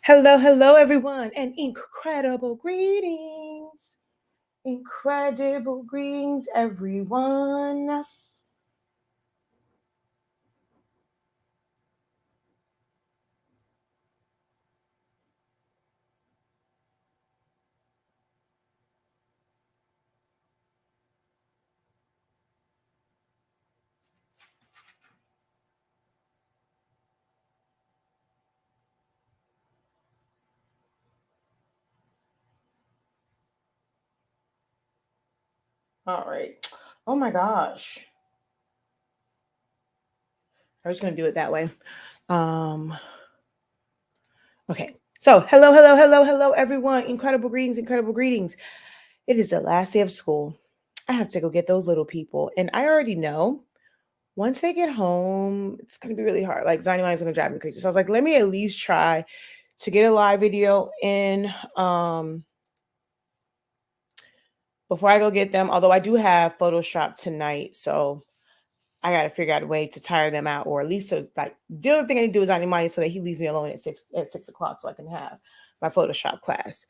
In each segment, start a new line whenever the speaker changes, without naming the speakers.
Hello, hello, everyone, and incredible greetings. Incredible greetings, everyone. All right. Oh my gosh. I was going to do it that way. Okay. So, hello, hello, hello, hello, everyone. Incredible greetings, incredible greetings. It is the last day of school. I have to go get those little people. And I already know once they get home, it's going to be really hard. Like, Zionimai is going to drive me crazy. So, I was like, let me at least try to get a live video in before I go get them. Although I do have Photoshop tonight. So, I got to figure out a way to tire them out, or at least so like the other thing I need to do is on money so that he leaves me alone at 6 o'clock so I can have my Photoshop class.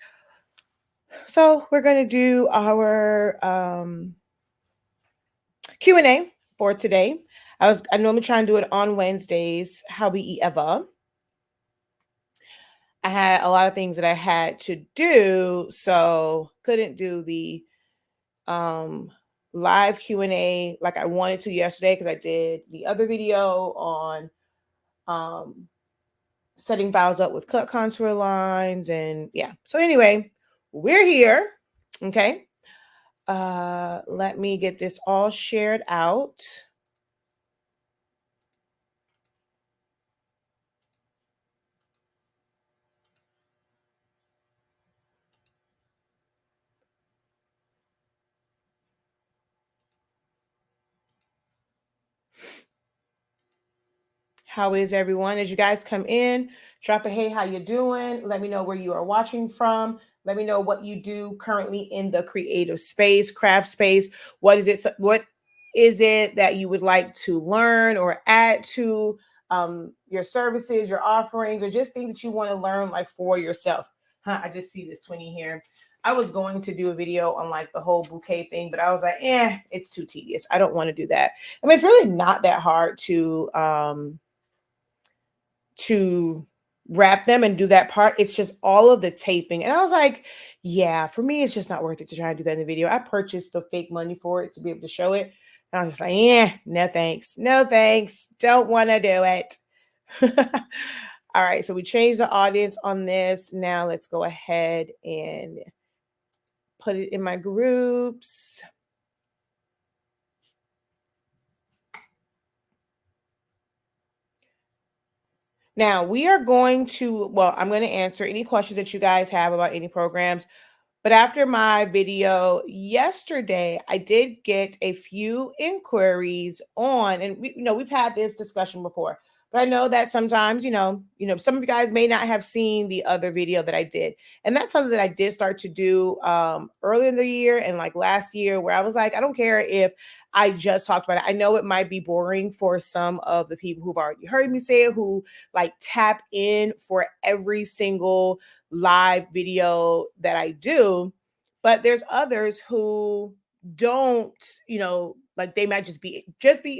So we're going to do our Q&A for today. I normally try and do it on Wednesdays. How we eat ever. I had a lot of things that I had to do, so couldn't do the live Q&A like I wanted to yesterday because I did the other video on setting files up with cut contour lines, and yeah. So anyway, we're here. Okay. Let me get this all shared out. How is everyone? As you guys come in, drop a hey, how you doing? Let me know where you are watching from. Let me know what you do currently in the creative space, craft space. What is it that you would like to learn or add to your services, your offerings, or just things that you want to learn like for yourself? I just see this 20 here. I was going to do a video on like the whole bouquet thing, but I was like, it's too tedious. I don't want to do that. I mean, it's really not that hard to wrap them and do that part. It's just all of the taping. And I was like, yeah, for me, it's just not worth it to try and do that in the video. I purchased the fake money for it to be able to show it. And I was just like, no thanks. No thanks. Don't want to do it. All right, so we changed the audience on this. Now let's go ahead and put it in my groups. Now we are going to, I'm going to answer any questions that you guys have about any programs. But after my video yesterday, I did get a few inquiries on, and we've had this discussion before, but I know that sometimes, some of you guys may not have seen the other video that I did. And that's something that I did start to do earlier in the year and like last year, where I was like, I don't care if I just talked about it. I know it might be boring for some of the people who've already heard me say it, who like tap in for every single live video that I do, but there's others who don't, like they might just be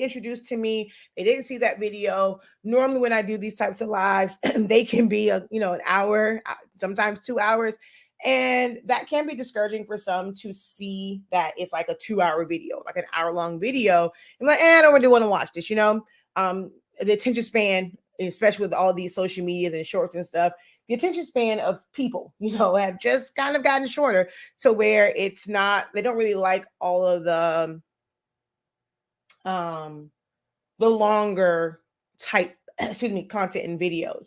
introduced to me. They didn't see that video. Normally when I do these types of lives, they can be an hour, sometimes 2 hours. And that can be discouraging for some to see that it's like a 2-hour video, like an hour-long video. I'm like, I don't really want to watch this, the attention span, especially with all these social medias and shorts and stuff, the attention span of people, have just kind of gotten shorter to where it's not, they don't really like all of the longer type, content and videos.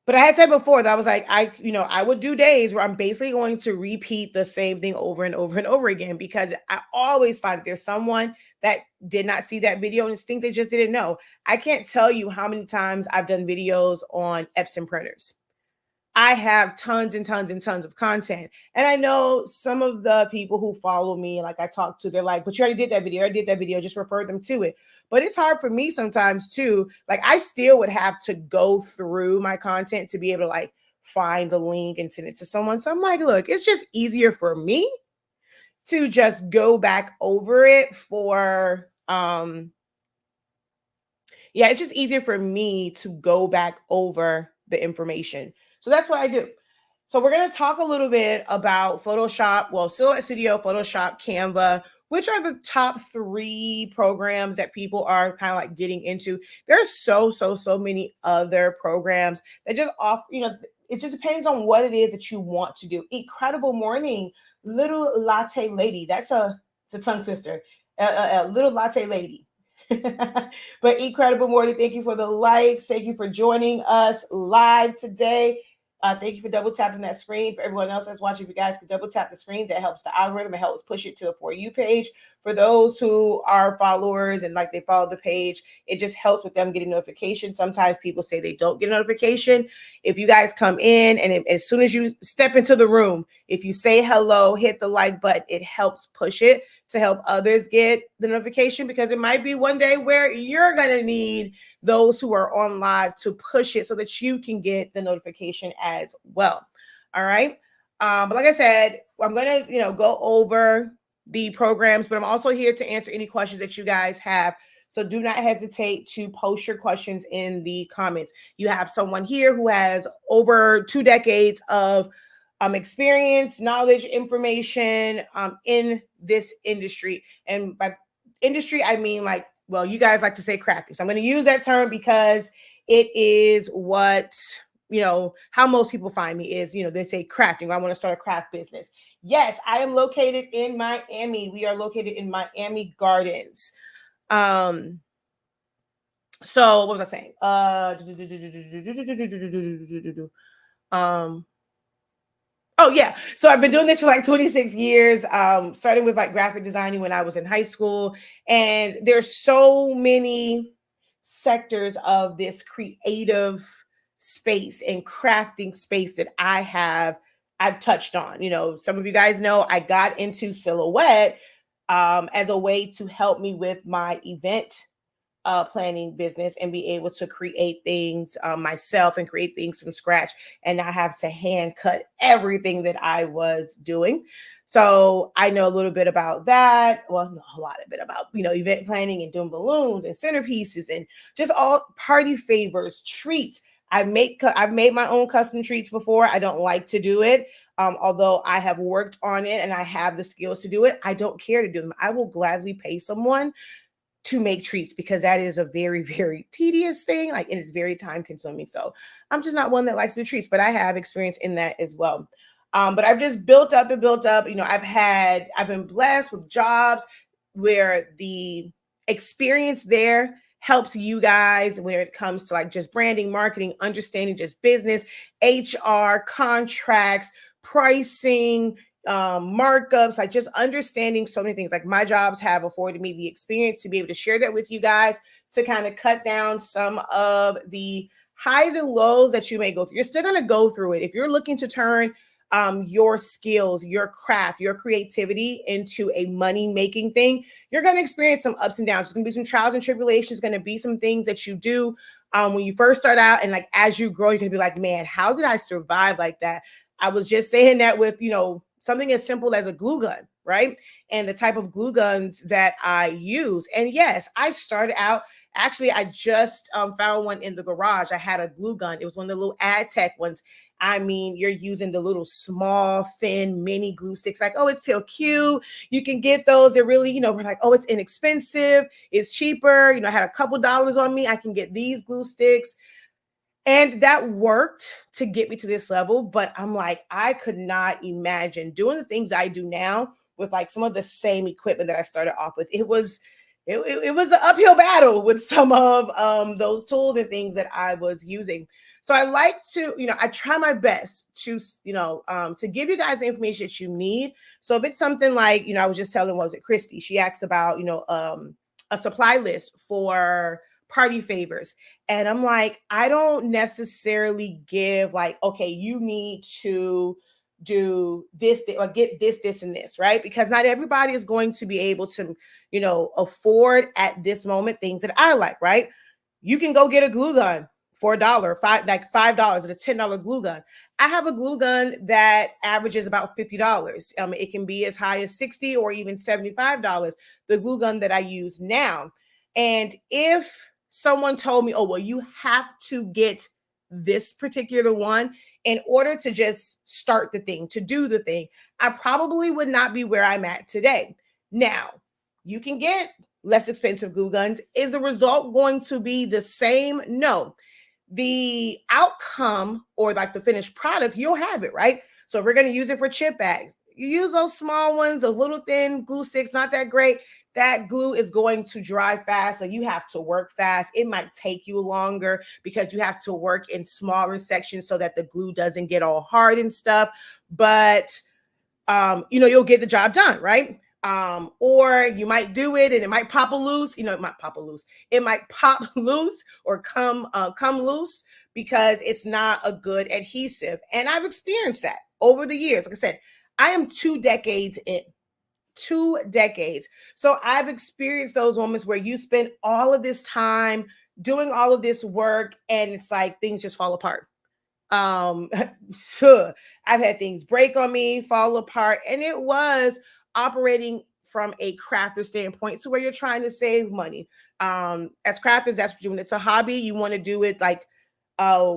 But I had said before that I was like, I would do days where I'm basically going to repeat the same thing over and over and over again, because I always find there's someone that did not see that video and think they just didn't know. I can't tell you how many times I've done videos on Epson printers. I have tons and tons and tons of content. And I know some of the people who follow me, like I talk to, they're like, but you already did that video. I did that video. Just refer them to it. But it's hard for me sometimes too. Like I still would have to go through my content to be able to like find the link and send it to someone. So I'm like, look, it's just easier for me to just go back over it for it's just easier for me to go back over the information. So that's what I do. So we're going to talk a little bit about Photoshop, well, Silhouette Studio, Photoshop, Canva, which are the top 3 programs that people are kind of like getting into. There's so many other programs that just offer, it just depends on what it is that you want to do. Incredible morning, little latte lady. It's a tongue twister. Little latte lady. But incredible morning. Thank you for the likes. Thank you for joining us live today. Thank you for double tapping that screen. For everyone else that's watching, if you guys can double tap the screen, that helps the algorithm. It helps push it to a For You page. For those who are followers and like they follow the page, it just helps with them getting notifications. Sometimes people say they don't get a notification. If you guys come in and as soon as you step into the room, if you say hello, hit the like button, it helps push it to help others get the notification, because it might be one day where you're going to need those who are on live to push it so that you can get the notification as well. All right. But like I said, I'm going to, go over the programs, but I'm also here to answer any questions that you guys have. So do not hesitate to post your questions in the comments. You have someone here who has over 2 decades of experience, knowledge, information in this industry. And by industry, I mean you guys like to say crafting. So I'm going to use that term because it is what, how most people find me is, they say crafting. I want to start a craft business. Yes, I am located in Miami. We are located in Miami Gardens. So what was I saying? Oh yeah. So I've been doing this for like 26 years. Started with like graphic designing when I was in high school. And there's so many sectors of this creative space and crafting space that I've touched on. Some of you guys know I got into Silhouette as a way to help me with my event planning business and be able to create things myself and create things from scratch and not have to hand cut everything that I was doing. So I know a little bit about that. Well, a lot of it about, event planning and doing balloons and centerpieces and just all party favors, treats. I've made my own custom treats before. I don't like to do it. Although I have worked on it and I have the skills to do it, I don't care to do them. I will gladly pay someone to make treats because that is a very, very tedious thing. Like, it is very time consuming. So I'm just not one that likes to do treats, but I have experience in that as well. But I've just built up and built up. I've been blessed with jobs where the experience there helps you guys when it comes to like just branding, marketing, understanding just business, HR, contracts, pricing, markups, like just understanding so many things. Like, my jobs have afforded me the experience to be able to share that with you guys to kind of cut down some of the highs and lows that you may go through. You're still going to go through it. If you're looking to turn your skills, your craft, your creativity into a money-making thing, you're going to experience some ups and downs. There's going to be some trials and tribulations, going to be some things that you do when you first start out. And like, as you grow, you're going to be like, man, how did I survive like that? I was just saying that with, something as simple as a glue gun, right? And the type of glue guns that I use. And yes, I started out, actually, I just found one in the garage. I had a glue gun. It was one of the little ad tech ones. I mean, you're using the little small, thin mini glue sticks. Like, oh, it's so cute. You can get those. They're really, we're like, oh, it's inexpensive. It's cheaper. I had a couple dollars on me. I can get these glue sticks. And that worked to get me to this level. But I'm like, I could not imagine doing the things I do now with like some of the same equipment that I started off with. It was an uphill battle with some of those tools and things that I was using. So I like to, I try my best to, to give you guys the information that you need. So if it's something like, I was just telling, what was it, Christy? She asked about, a supply list for party favors. And I'm like, I don't necessarily give like, okay, you need to do this or get this, and this, right? Because not everybody is going to be able to, afford at this moment things that I like, right? You can go get a glue gun for $5 and a $10 glue gun. I have a glue gun that averages about $50. It can be as high as $60 or even $75, the glue gun that I use now. And if someone told me, oh, well, you have to get this particular one in order to just start the thing, to do the thing, I probably would not be where I'm at today. Now, you can get less expensive glue guns. Is the result going to be the same? No. The outcome or like the finished product, you'll have it, right? So if we're going to use it for chip bags, you use those small ones, those little thin glue sticks, not that great. That glue is going to dry fast, so you have to work fast. It might take you longer because you have to work in smaller sections so that the glue doesn't get all hard and stuff. But you'll get the job done, right? Or you might do it and it might pop loose. It might pop loose. It might pop loose or come loose because it's not a good adhesive. And I've experienced that over the years. Like I said, I am 2 decades in. 2 decades. So I've experienced those moments where you spend all of this time doing all of this work and it's like things just fall apart. Sure, I've had things break on me, fall apart, and it was operating from a crafter standpoint, so where you're trying to save money. As crafters, that's what you, when it's a hobby, you want to do it like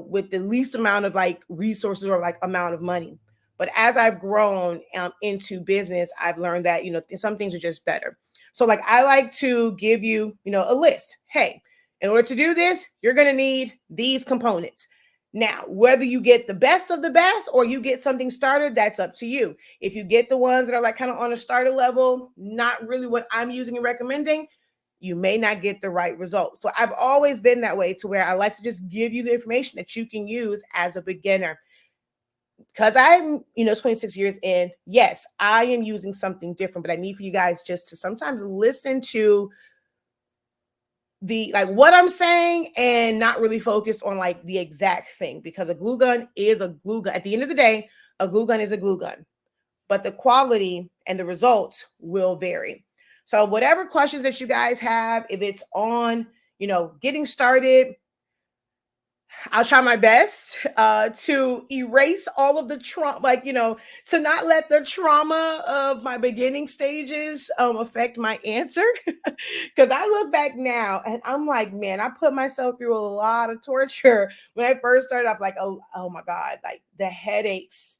with the least amount of like resources or like amount of money. But as I've grown into business, I've learned that, some things are just better. So like, I like to give you, a list. Hey, in order to do this, you're going to need these components. Now, whether you get the best of the best or you get something started, that's up to you. If you get the ones that are like kind of on a starter level, not really what I'm using and recommending, you may not get the right result. So I've always been that way, to where I like to just give you the information that you can use as a beginner. Because I'm, 26 years in, yes, I am using something different, but I need for you guys just to sometimes listen to what I'm saying and not really focus on like the exact thing, because a glue gun is a glue gun. At the end of the day, a glue gun is a glue gun, but the quality and the results will vary. So whatever questions that you guys have, if it's on, getting started, I'll try my best to erase all of the trauma, to not let the trauma of my beginning stages affect my answer. Because I look back now and I'm like, man, I put myself through a lot of torture when I first started off. Like, oh my God, like the headaches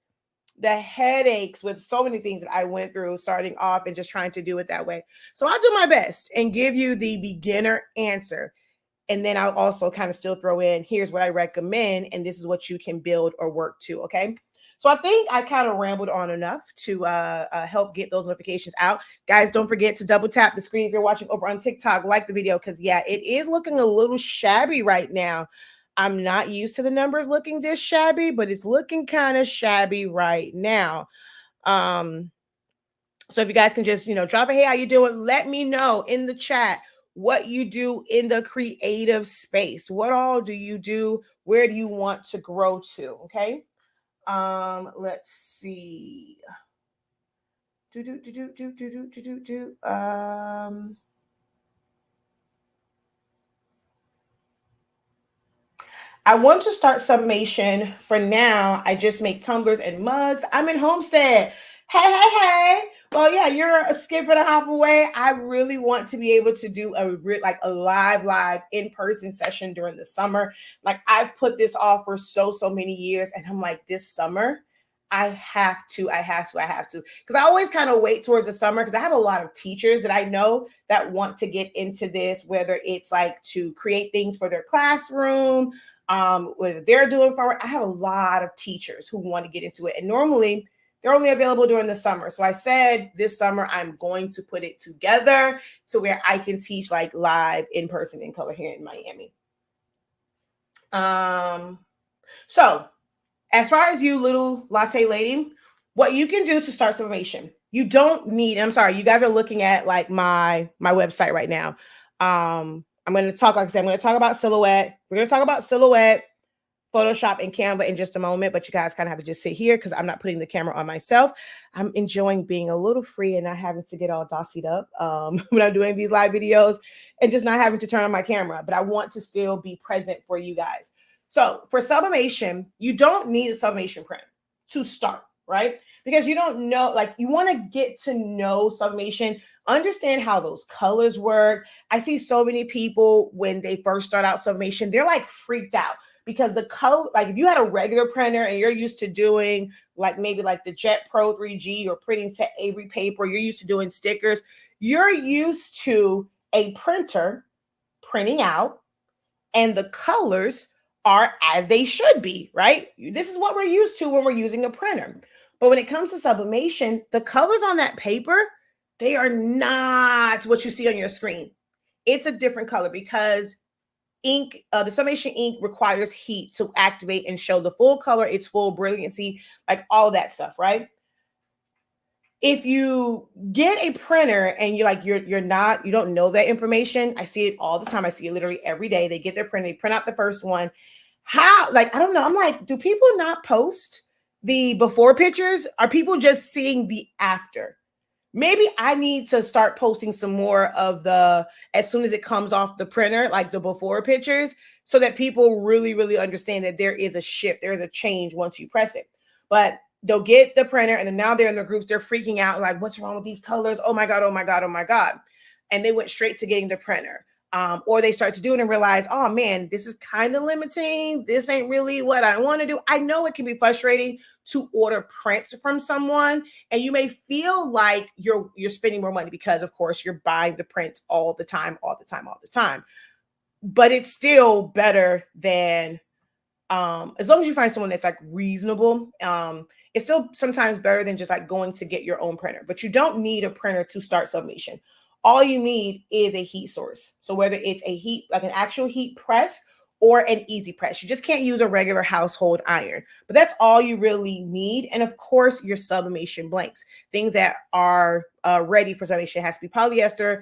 with so many things that I went through starting off and just trying to do it that way. So I'll do my best and give you the beginner answer. And then I'll also kind of still throw in, here's what I recommend, and this is what you can build or work to, okay? So I think I kind of rambled on enough to help get those notifications out. Guys, don't forget to double tap the screen if you're watching over on TikTok. Like the video, because, yeah, it is looking a little shabby right now. I'm not used to the numbers looking this shabby, but it's looking kind of shabby right now. So if you guys can just, drop a hey, how you doing? Let me know in the chat what you do in the creative space. What all do you do? Where do you want to grow to? Okay. Let's see. I want to start Sublimation. For now, I just make tumblers and mugs. I'm in Homestead. Hey. Well, yeah, you're a skip and a hop away. I really want to be able to do a live in-person session during the summer. Like, I've put this off for so many years, and I'm like, this summer, I have to. Because I always kind of wait towards the summer, because I have a lot of teachers that I know that want to get into this, whether it's like to create things for their classroom, whether they're doing for, I have a lot of teachers who want to get into it. And normally they're only available during the summer. So I said this summer, I'm going to put it together to where I can teach like live in person in color here in Miami. So as far as you little latte lady, what you can do to start Sublimation, you don't need, I'm sorry, you guys are looking at like my website right now. I'm going to talk, like I said, I'm going to talk about Silhouette. We're going to talk about Silhouette, Photoshop, and Canva in just a moment, but you guys kind of have to just sit here because I'm not putting the camera on myself. I'm enjoying being a little free and not having to get all dossied up when I'm doing these live videos, and just not having to turn on my camera, but I want to still be present for you guys. So for sublimation, you don't need a sublimation printer to start, right? Because you don't know, like you want to get to know sublimation, understand how those colors work. I see so many people when they first start out sublimation, they're like freaked out because the color, like if you had a regular printer and you're used to doing like maybe like the Jet Pro 3G or printing to Avery paper, you're used to doing stickers, you're used to a printer printing out and the colors are as they should be, right? This is what we're used to when we're using a printer. But when it comes to sublimation, the colors on that paper, they are not what you see on your screen. It's a different color because ink, the sublimation ink requires heat to activate and show the full color, its full brilliancy, like all of that stuff, right? If you get a printer and you don't know that information, I see it all the time. I see it literally every day. They get their printer, they print out the first one. How, like, I don't know. I'm like, do people not post the before pictures? Are people just seeing the after? Maybe I need to start posting some more of the, as soon as it comes off the printer, like the before pictures, so that people really, really understand that there is a shift, there is a change once you press it. But they'll get the printer and then now they're in their groups, they're freaking out, like, what's wrong with these colors? Oh my God, oh my God, oh my God. And they went straight to getting the printer. Or they start to do it and realize, oh man, this is kind of limiting. This ain't really what I want to do. I know it can be frustrating to order prints from someone, and you may feel like you're spending more money because, of course, you're buying the prints all the time, all the time, all the time. But it's still better than, as long as you find someone that's like reasonable. It's still sometimes better than just like going to get your own printer. But you don't need a printer to start sublimation. All you need is a heat source. So whether it's a heat, like an actual heat press or an easy press, you just can't use a regular household iron. But that's all you really need. And of course, your sublimation blanks, things that are ready for sublimation. It has to be polyester,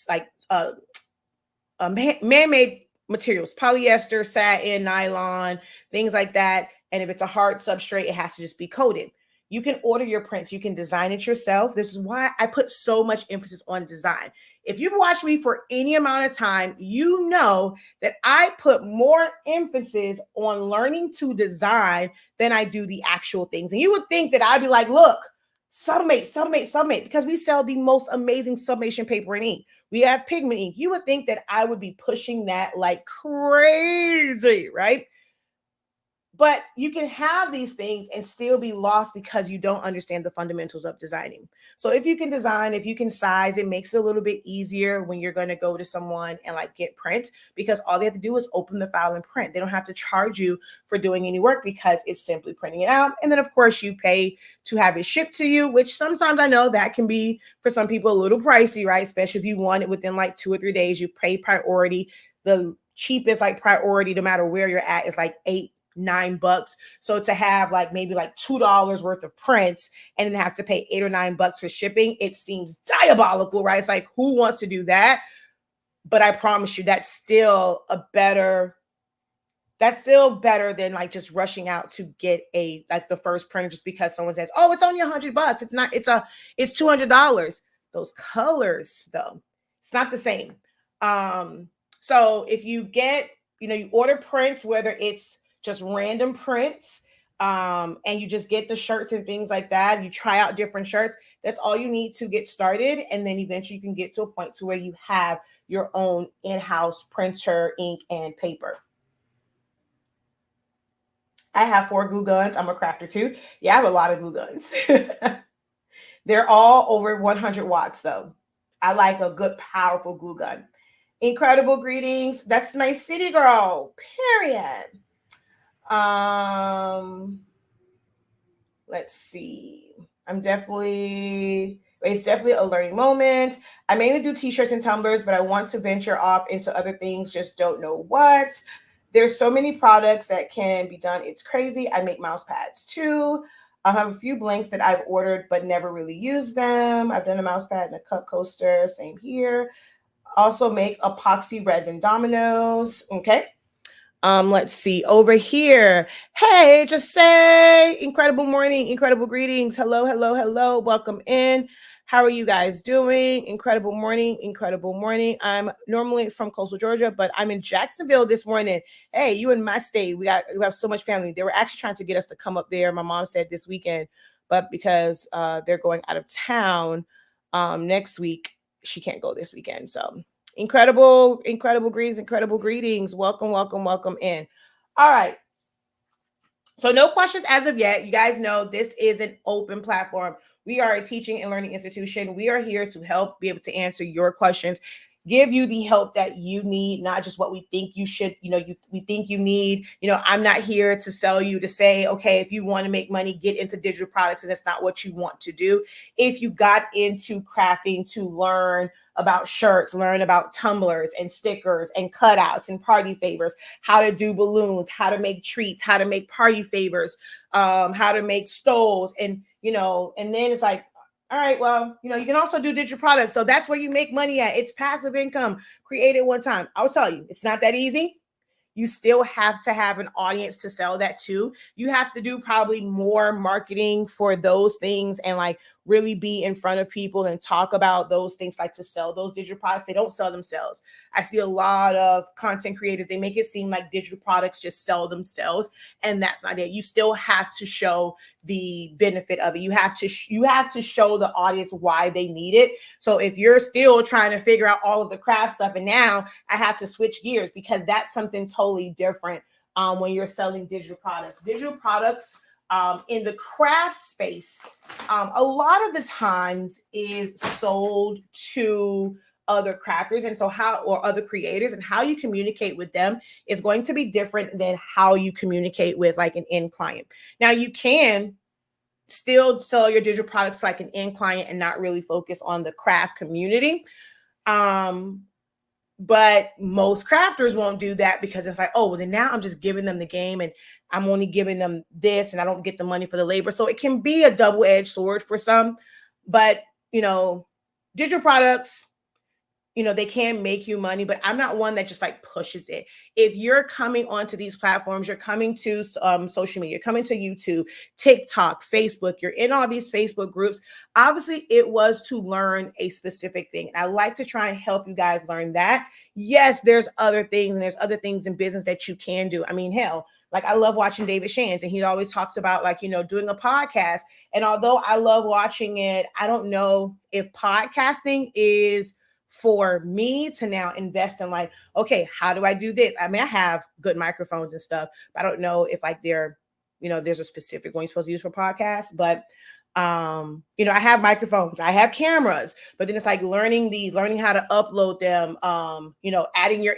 like man-made materials, polyester, satin, nylon, things like that. And if it's a hard substrate, it has to just be coated. You can order your prints. You can design it yourself. This is why I put so much emphasis on design. If you've watched me for any amount of time, you know that I put more emphasis on learning to design than I do the actual things. And you would think that I'd be like, look, sublimate, sublimate, sublimate, because we sell the most amazing sublimation paper and ink. We have pigment ink. You would think that I would be pushing that like crazy, right? But you can have these things and still be lost because you don't understand the fundamentals of designing. So if you can design, if you can size, it makes it a little bit easier when you're going to go to someone and like get prints, because all they have to do is open the file and print. They don't have to charge you for doing any work because it's simply printing it out. And then of course you pay to have it shipped to you, which sometimes I know that can be for some people a little pricey, right? Especially if you want it within like 2 or 3 days, you pay priority. The cheapest like priority, no matter where you're at, is like $8-9. So to have like maybe like $2 worth of prints and then have to pay $8 or $9 for shipping, it seems diabolical, right? It's like, who wants to do that? But I promise you, that's still better than like just rushing out to get a like the first printer just because someone says, oh, it's only $100. It's not, it's $200. Those colors though, it's not the same. So if you get, you order prints, whether it's just random prints, and you just get the shirts and things like that. You try out different shirts. That's all you need to get started. And then eventually you can get to a point to where you have your own in-house printer, ink, and paper. I have 4 glue guns. I'm a crafter too. Yeah, I have a lot of glue guns. They're all over 100 watts though. I like a good, powerful glue gun. Incredible greetings. That's my city girl, period. Let's see. It's definitely a learning moment. I mainly do t-shirts and tumblers, but I want to venture off into other things, just don't know what. There's so many products that can be done. It's crazy. I make mouse pads too. I have a few blanks that I've ordered, but never really used them. I've done a mouse pad and a cup coaster. Same here. Also make epoxy resin dominoes. Okay. Let's see over here. Hey, just say incredible morning, incredible greetings. Hello, hello, hello. Welcome in. How are you guys doing? Incredible morning, incredible morning. I'm normally from coastal Georgia, but I'm in Jacksonville this morning. Hey, you in my state. We have so much family. They were actually trying to get us to come up there. My mom said this weekend, but because they're going out of town next week, she can't go this weekend. So incredible greetings. Welcome, welcome, welcome in. All right. So no questions as of yet. You guys know this is an open platform. We are a teaching and learning institution. We are here to help be able to answer your questions, give you the help that you need, not just what we think you should, we think you need. I'm not here to sell you, to say, okay, if you want to make money, get into digital products, and that's not what you want to do. If you got into crafting to learn about shirts, learn about tumblers and stickers and cutouts and party favors, how to do balloons, how to make treats, how to make party favors, how to make stoles, and then it's like, all right, well, you can also do digital products. So that's where you make money at. It's passive income. Create it one time. I'll tell you, it's not that easy. You still have to have an audience to sell that to. You have to do probably more marketing for those things and like really be in front of people and talk about those things, like to sell those digital products. They don't sell themselves. I see a lot of content creators, they make it seem like digital products just sell themselves, and that's not it. You still have to show the benefit of it. You have to show the audience why they need it. So if you're still trying to figure out all of the craft stuff, and now I have to switch gears because that's something totally different when you're selling digital products. Digital products in the craft space, a lot of the times is sold to other crafters, and so or other creators, and how you communicate with them is going to be different than how you communicate with like an end client. Now, you can still sell your digital products like an end client and not really focus on the craft community. But most crafters won't do that because it's like, oh, well, then now I'm just giving them the game and I'm only giving them this and I don't get the money for the labor. So it can be a double-edged sword for some. But, digital products, they can make you money, but I'm not one that just like pushes it. If you're coming onto these platforms, you're coming to social media, you're coming to YouTube, TikTok, Facebook, you're in all these Facebook groups. Obviously, it was to learn a specific thing. I like to try and help you guys learn that. Yes, there's other things, and there's other things in business that you can do. I mean, hell, like I love watching David Shands, and he always talks about like, doing a podcast. And although I love watching it, I don't know if podcasting is for me to now invest in like, okay, how do I do this? I mean, I have good microphones and stuff, but I don't know if like there's a specific one you're supposed to use for podcasts, but I have microphones, I have cameras, but then it's like learning how to upload them, adding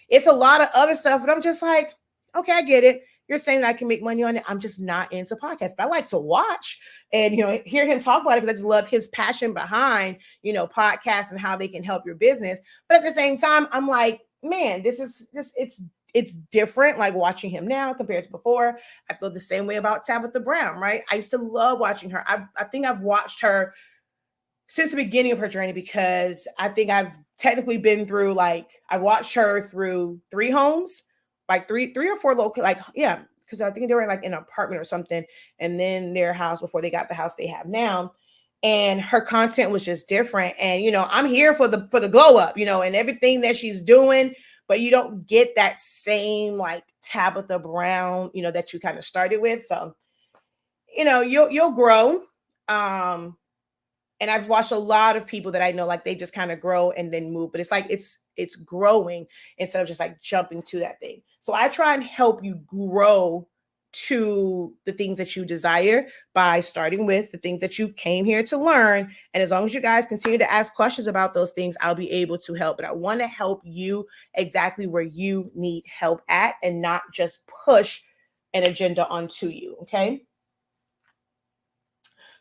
it's a lot of other stuff, but I'm just like, okay, I get it. You're saying that I can make money on it. I'm just not into podcasts, but I like to watch and, hear him talk about it because I just love his passion behind, podcasts and how they can help your business. But at the same time, I'm like, man, this is just, it's different. Like watching him now compared to before. I feel the same way about Tabitha Brown, right? I used to love watching her. I think I've watched her since the beginning of her journey because I think I've technically been through like, I watched her through 3 homes, like three or four local, like, yeah, because I think they were in like an apartment or something, and then their house before they got the house they have now. And her content was just different. And, I'm here for the glow up, and everything that she's doing, but you don't get that same like Tabitha Brown, that you kind of started with. So, you'll grow. And I've watched a lot of people that I know, like they just kind of grow and then move, but it's like, it's growing instead of just like jumping to that thing. So I try and help you grow to the things that you desire by starting with the things that you came here to learn. And as long as you guys continue to ask questions about those things, I'll be able to help. But I want to help you exactly where you need help at and not just push an agenda onto you. Okay.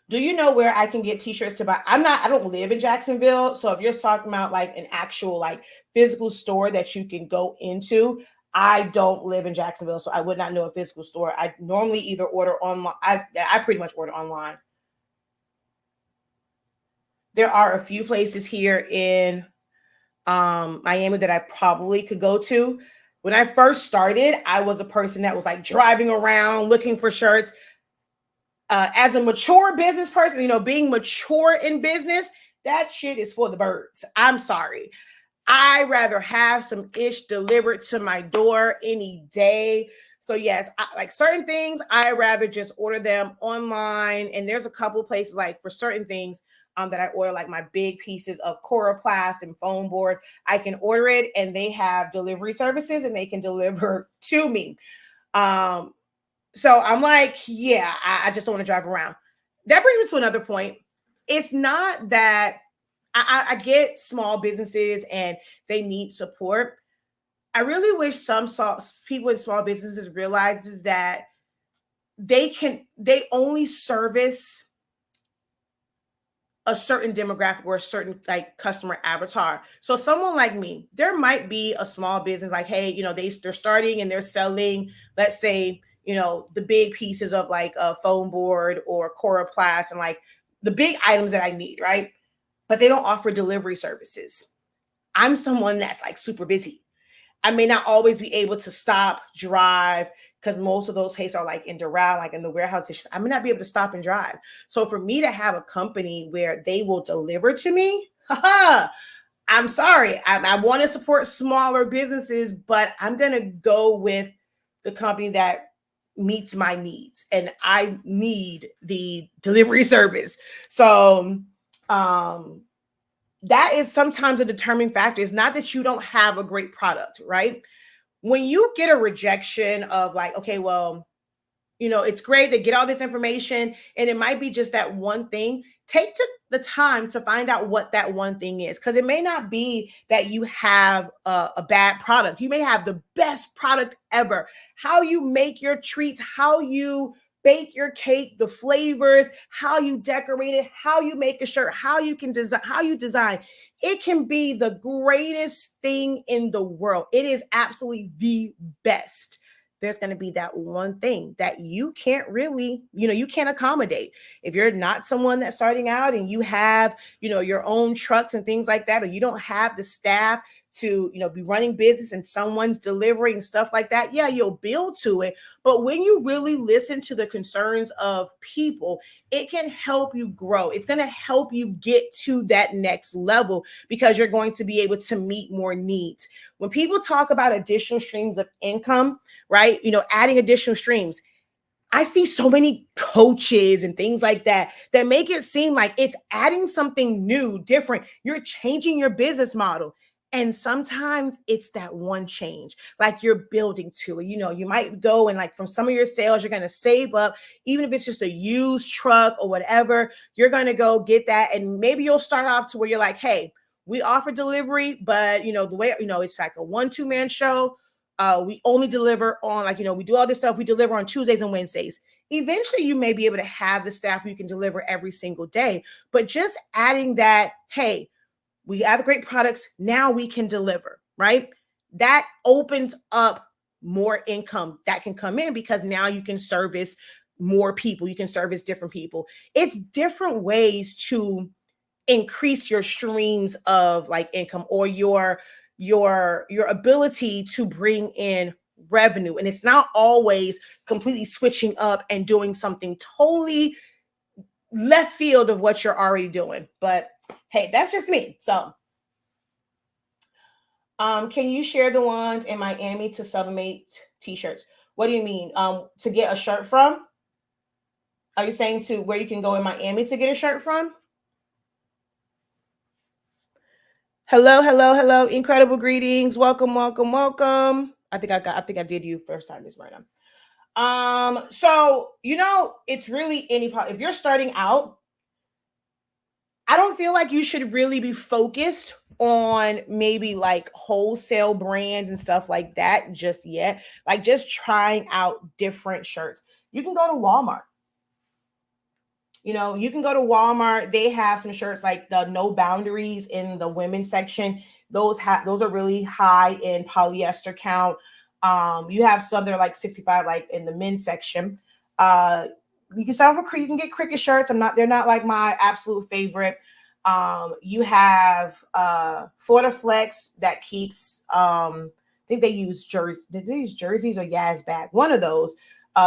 Do you know where I can get t-shirts to buy? I don't live in Jacksonville. So if you're talking about like an actual like physical store that you can go into, I don't live in Jacksonville. So I would not know a physical store. I normally either order online. I pretty much order online. There are a few places here in Miami that I probably could go to. When I first started, I was a person that was like driving around looking for shirts. As a mature business person, being mature in business, that shit is for the birds. I'm sorry. I rather have some ish delivered to my door any day. So yes, like certain things, I rather just order them online. And there's a couple places like for certain things that I order, like my big pieces of coroplast and foam board. I can order it, and they have delivery services, and they can deliver to me. So I'm like, yeah, I just don't want to drive around. That brings me to another point. It's not that I get small businesses and they need support. I really wish some people in small businesses realizes that they only service a certain demographic or a certain like customer avatar. So someone like me, there might be a small business like, hey, they're starting and they're selling, let's say, the big pieces of like a foam board or coroplast and like the big items that I need, right? But they don't offer delivery services. I'm someone that's like super busy. I may not always be able to stop, drive, because most of those places are like in Doral, like in the warehouse. I may not be able to stop and drive. So for me to have a company where they will deliver to me, I'm sorry. I want to support smaller businesses, but I'm going to go with the company that meets my needs. And I need the delivery service. So, that is sometimes a determining factor. It's not that you don't have a great product, right? When you get a rejection of like, okay, well, it's great. They get all this information and it might be just that one thing. Take the time to find out what that one thing is, because it may not be that you have a bad product. You may have the best product ever. How you make your treats, how you bake your cake, the flavors, how you decorate it, how you make a shirt, how you design. It can be the greatest thing in the world. It is absolutely the best. There's going to be that one thing that you can't really, you can't accommodate. If you're not someone that's starting out and you have, your own trucks and things like that, or you don't have the staff to, be running business and someone's delivering stuff like that, yeah, you'll build to it. But when you really listen to the concerns of people, it can help you grow. It's going to help you get to that next level because you're going to be able to meet more needs. When people talk about additional streams of income, right? Adding additional streams. I see so many coaches and things like that make it seem like it's adding something new, different. You're changing your business model. And sometimes it's that one change, like you're building to it. You might go and like from some of your sales, you're going to save up, even if it's just a used truck or whatever, you're going to go get that. And maybe you'll start off to where you're like, hey, we offer delivery, but the way, it's like a 1-2-man show. We only deliver on we do all this stuff. We deliver on Tuesdays and Wednesdays. Eventually you may be able to have the staff who you can deliver every single day, but just adding that, hey, we have great products. Now we can deliver, right? That opens up more income that can come in because now you can service more people. You can service different people. It's different ways to increase your streams of like income or your ability to bring in revenue. And it's not always completely switching up and doing something totally left field of what you're already doing. But hey, that's just me. So can you share the ones in Miami to sublimate t-shirts? What do you mean? To get a shirt from? Are you saying to where you can go in Miami to get a shirt from? Hello. Incredible greetings. Welcome. I think I did you first time this morning. So it's really if you're starting out, I don't feel like you should really be focused on maybe like wholesale brands and stuff like that just yet. Like just trying out different shirts. You can go to Walmart. You can go to Walmart. They have some shirts like the No Boundaries in the women's section. Those are really high in polyester count. You have some that are like 65, like in the men's section. You can sign up for you can get Cricut shirts. They're not like my absolute favorite. You have Florida Flex that keeps I think they use jerseys. Did they use jerseys or Yazbag? One of those.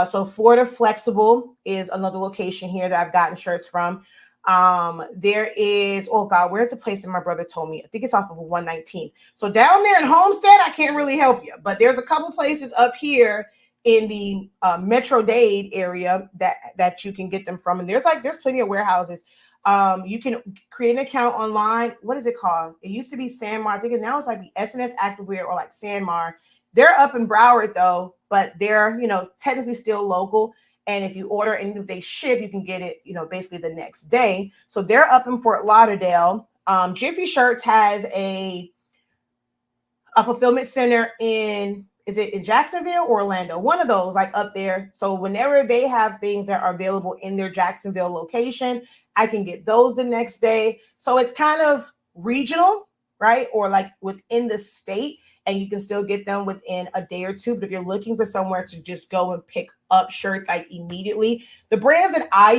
So Florida Flexible is another location here that I've gotten shirts from. There is, oh God, where's the place that my brother told me? I think it's off of 119. So down there in Homestead, I can't really help you, but there's a couple places up here in the Metro Dade area that you can get them from. And there's plenty of warehouses. You can create an account online. What is it called? It used to be Sanmar. I think now it's like the SNS Activewear or like Sanmar. They're up in Broward though, but they're, technically still local. And if you order and if they ship, you can get it, basically the next day. So they're up in Fort Lauderdale. Jiffy Shirts has a fulfillment center is it in Jacksonville or Orlando? One of those, like up there. So whenever they have things that are available in their Jacksonville location, I can get those the next day. So it's kind of regional, right? Or like within the state, and you can still get them within a day or two. But if you're looking for somewhere to just go and pick up shirts like immediately, the brands that I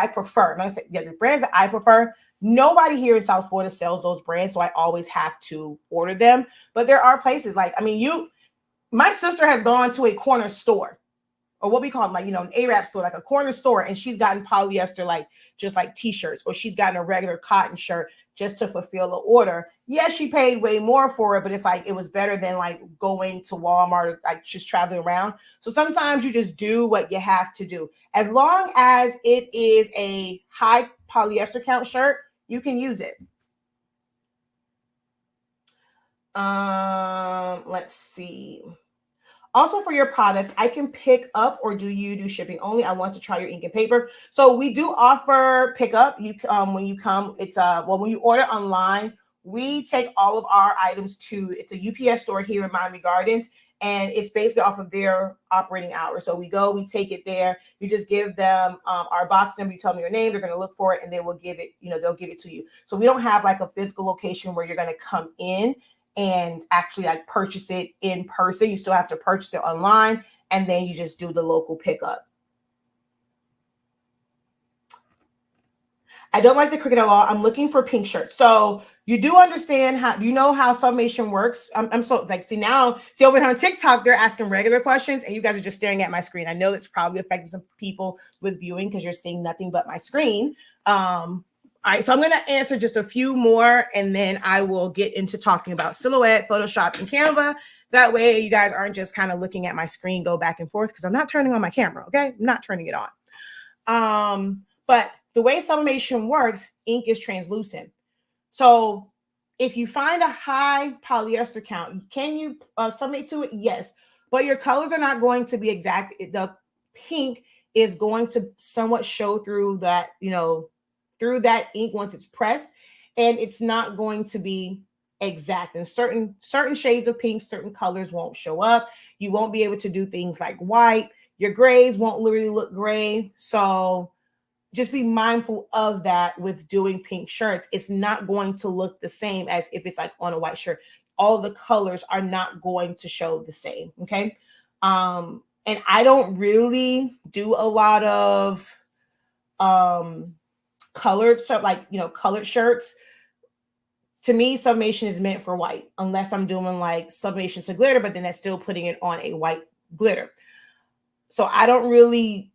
prefer, the brands that I prefer, nobody here in South Florida sells those brands, so I always have to order them. But there are places my sister has gone to a corner store, or what we call an Arab store, like a corner store, and she's gotten polyester, just like t-shirts, or she's gotten a regular cotton shirt just to fulfill the order. Yes, she paid way more for it, but it's it was better than going to Walmart, or just traveling around. So sometimes you just do what you have to do. As long as it is a high polyester count shirt, you can use it. Let's see. Also for your products, I can pick up, or do you do shipping only? I want to try your ink and paper. So we do offer pickup. When you come, it's when you order online, we take all of our items it's a UPS store here in Miami Gardens, and it's basically off of their operating hours. So we take it there. You just give them our box number. You tell them your name. They're going to look for it, and they will give it. They'll give it to you. So we don't have a physical location where you're going to come in and actually purchase it in person. You still have to purchase it online, and then you just do the local pickup. I don't like the Cricut at all. I'm looking for pink shirts. So you do understand how Sublimation works. I'm so see over here on TikTok, they're asking regular questions, and you guys are just staring at my screen. I know that's probably affecting some people with viewing because you're seeing nothing but my screen. All right, so I'm going to answer just a few more, and then I will get into talking about Silhouette, Photoshop, and Canva. That way you guys aren't just kind of looking at my screen go back and forth, because I'm not turning on my camera, okay? I'm not turning it on. But the way sublimation works, ink is translucent. So if you find a high polyester count, can you sublimate to it? Yes, but your colors are not going to be exact. The pink is going to somewhat show through that, through that ink once it's pressed, and it's not going to be exact. And certain shades of pink, certain colors won't show up. You won't be able to do things like white. Your grays won't really look gray. So just be mindful of that with doing pink shirts. It's not going to look the same as if it's on a white shirt. All the colors are not going to show the same. Okay. And I don't really do a lot of colored stuff, colored shirts. To me, sublimation is meant for white, unless I'm doing sublimation to glitter, but then that's still putting it on a white glitter. So I don't really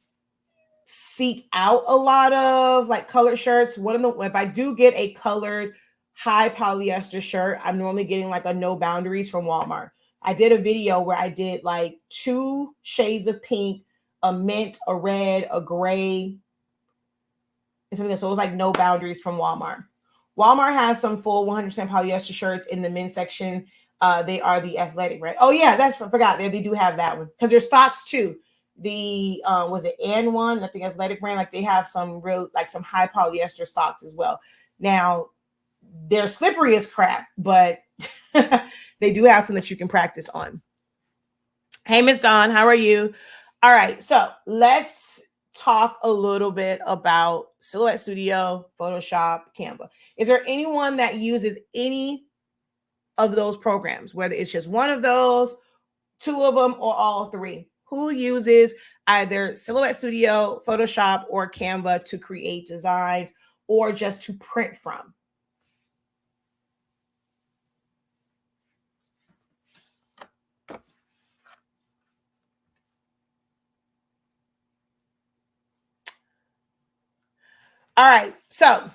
seek out a lot of colored shirts. If I do get a colored high polyester shirt, I'm normally getting a no boundaries from Walmart. I did a video where I did 2 shades of pink, a mint, a red, a gray, and something else. So it was no boundaries from Walmart. Walmart has some full 100% polyester shirts in the men's section. They are the athletic, right? Oh yeah, I forgot. They do have that one, because there's socks too. The was it N1? I think athletic brand. They have some real some high polyester socks as well. Now they're slippery as crap, but they do have some that you can practice on. Hey, Miss Dawn, how are you? All right, so let's talk a little bit about Silhouette Studio, Photoshop, Canva. Is there anyone that uses any of those programs, whether it's just one of those, 2 of them, or all 3? Who uses either Silhouette Studio, Photoshop, or Canva to create designs or just to print from? All right. So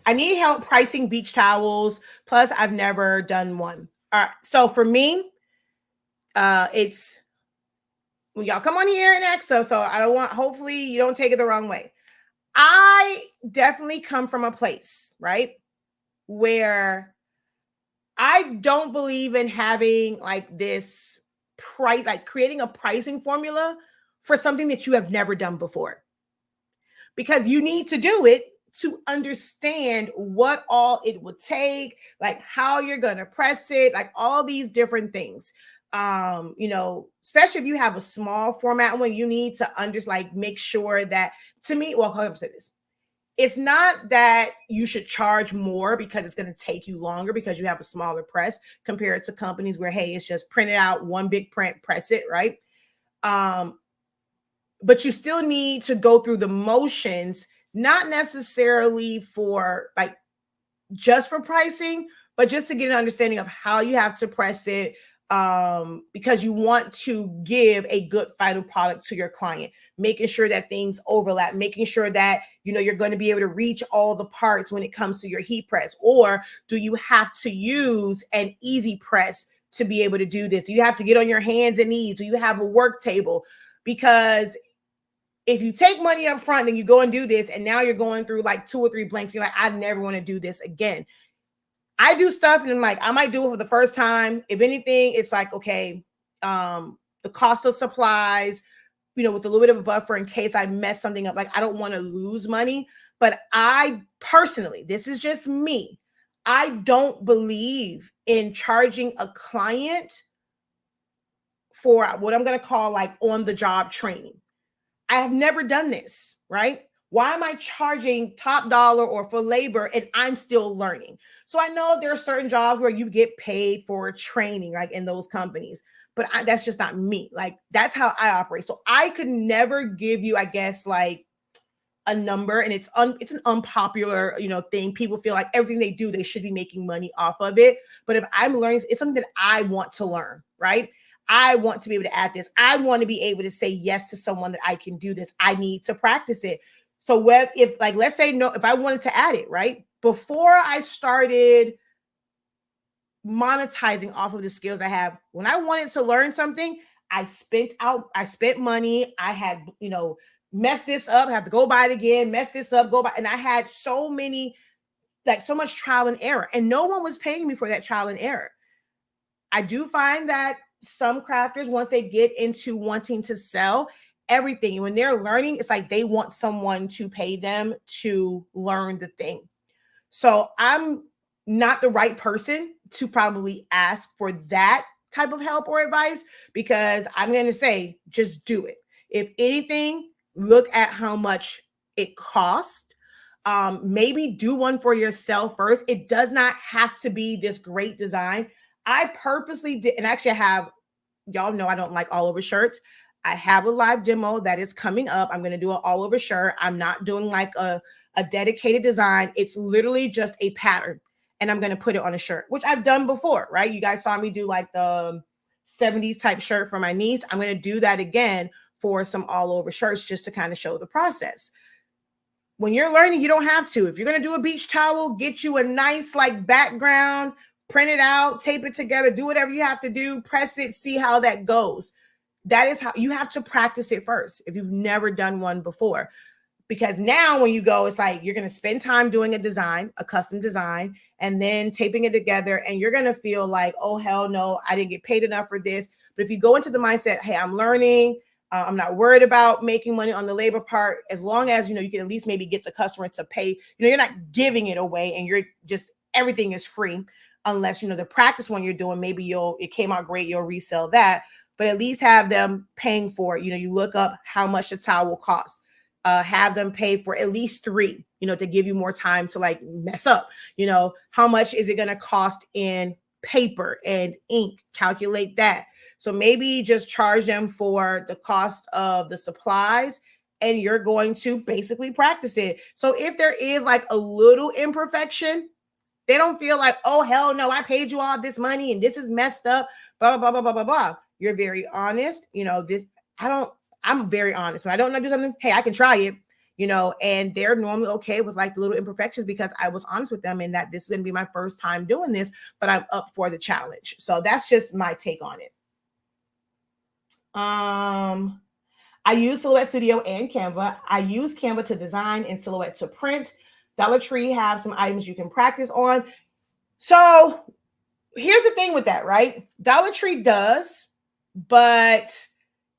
I need help pricing beach towels. Plus, I've never done one. All right. So for me, it's when y'all come on here and ask. So I don't want, hopefully you don't take it the wrong way. I definitely come from a place, right, where I don't believe in having like this price, like creating a pricing formula for something that you have never done before, because you need to do it to understand what all it would take, like how you're going to press it, like all these different things. Especially if you have a small format one, you need to like make sure that, to me, well, how do I say this? It's not that you should charge more because it's going to take you longer because you have a smaller press compared to companies where, hey, it's just printed out, one big print, press it, right? But you still need to go through the motions, not necessarily for like just for pricing, but just to get an understanding of how you have to press it, because you want to give a good final product to your client, making sure that things overlap, making sure that you're going to be able to reach all the parts when it comes to your heat press. Or do you have to use an easy press to be able to do this? Do you have to get on your hands and knees? Do you have a work table? Because if you take money up front and you go and do this, and now you're going through like 2 or 3 blanks, you're like, I never want to do this again. I do stuff and I'm like, I might do it for the first time. If anything, it's like, okay, the cost of supplies, with a little bit of a buffer in case I mess something up. Like, I don't want to lose money. But I personally, this is just me, I don't believe in charging a client for what I'm going to call like on the job training. I have never done this, right? Why am I charging top dollar or for labor and I'm still learning? So I know there are certain jobs where you get paid for training, right, in those companies, but that's just not me. Like, that's how I operate. So I could never give you, I guess, like a number, and it's an unpopular, thing. People feel like everything they do, they should be making money off of it. But if I'm learning, it's something that I want to learn, right? I want to be able to add this. I want to be able to say yes to someone that I can do this. I need to practice it. So if like, let's say, no, if I wanted to add it, right? Before I started monetizing off of the skills I have, when I wanted to learn something, I spent money. I had, mess this up, have to go buy it again, mess this up, go buy. And I had so much trial and error, and no one was paying me for that trial and error. I do find that some crafters, once they get into wanting to sell everything, when they're learning, it's like they want someone to pay them to learn the thing. So I'm not the right person to probably ask for that type of help or advice, because I'm going to say, just do it. If anything, look at how much it costs. Maybe do one for yourself first. It does not have to be this great design. I purposely did, and actually I have, y'all know I don't like all over shirts. I have a live demo that is coming up. I'm going to do an all over shirt. I'm not doing like a dedicated design. It's literally just a pattern, and I'm going to put it on a shirt, which I've done before, right? You guys saw me do like the 70s type shirt for my niece. I'm going to do that again for some all over shirts, just to kind of show the process. When you're learning, you don't have to. If you're going to do a beach towel, get you a nice like background, print it out, tape it together, do whatever you have to do, press it, see how that goes. That is how you have to practice it first if you've never done one before. Because now when you go, it's like you're going to spend time doing a design, a custom design, and then taping it together. And you're going to feel like, oh, hell no, I didn't get paid enough for this. But if you go into the mindset, hey, I'm learning, I'm not worried about making money on the labor part, as long as, you can at least maybe get the customer to pay, you're not giving it away and you're just, everything is free. Unless, the practice one you're doing, maybe it came out great, you'll resell that, but at least have them paying for it. You look up how much the towel will cost. Have them pay for at least 3, to give you more time to like mess up. How much is it going to cost in paper and ink? Calculate that. So maybe just charge them for the cost of the supplies, and you're going to basically practice it. So if there is like a little imperfection, they don't feel like, oh, hell no, I paid you all this money and this is messed up, blah, blah, blah, blah, blah, blah. You're very honest. I'm very honest. When I don't know do something, hey, I can try it. and they're normally okay with like the little imperfections because I was honest with them and that this is going to be my first time doing this, but I'm up for the challenge. So that's just my take on it. I use Silhouette Studio and Canva. I use Canva to design and Silhouette to print. Dollar Tree have some items you can practice on. So here's the thing with that, right? Dollar Tree does, but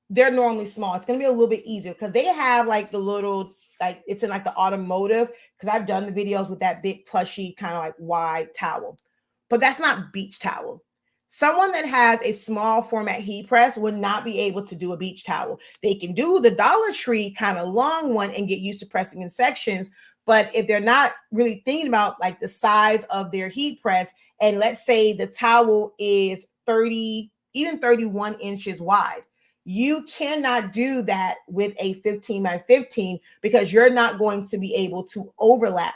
they're normally small. It's going to be a little bit easier because they have like the little, like it's in like the automotive, because I've done the videos with that big plushy kind of like wide towel, but that's not beach towel. Someone that has a small format heat press would not be able to do a beach towel. They can do the Dollar Tree kind of long one and get used to pressing in sections. But if they're not really thinking about like the size of their heat press, and let's say the towel is 30, even 31 inches wide, you cannot do that with a 15 by 15 because you're not going to be able to overlap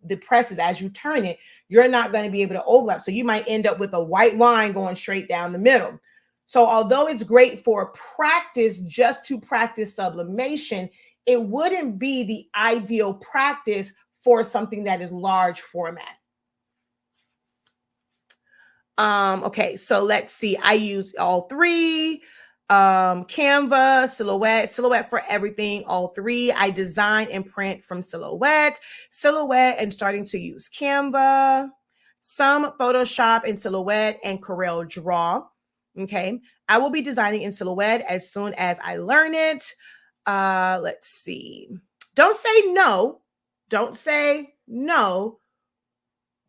the presses as you turn it. You're not going to be able to overlap. So you might end up with a white line going straight down the middle. So although it's great for practice, just to practice sublimation, it wouldn't be the ideal practice for something that is large format. Okay, so let's see. I use all three. Canva, Silhouette for everything, all three. I design and print from Silhouette, and starting to use Canva, some Photoshop in Silhouette and Corel Draw. Okay, I will be designing in Silhouette as soon as I learn it. Let's see. Don't say no. Don't say no.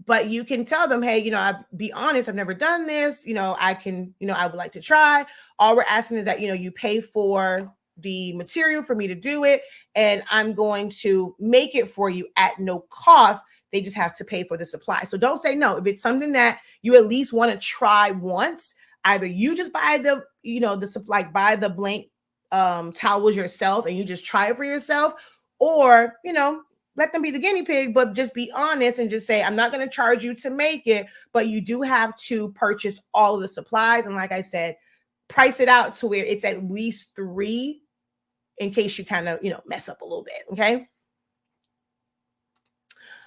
But you can tell them, hey, I'll be honest, I've never done this. I can, I would like to try. All we're asking is that, you pay for the material for me to do it. And I'm going to make it for you at no cost. They just have to pay for the supply. So don't say no. If it's something that you at least want to try once, either you just buy the, the supply, buy the blank towels yourself and you just try it for yourself, or, let them be the guinea pig, but just be honest and just say, I'm not going to charge you to make it, but you do have to purchase all of the supplies. And like I said, price it out to where it's at least 3 in case you kind of, mess up a little bit. Okay.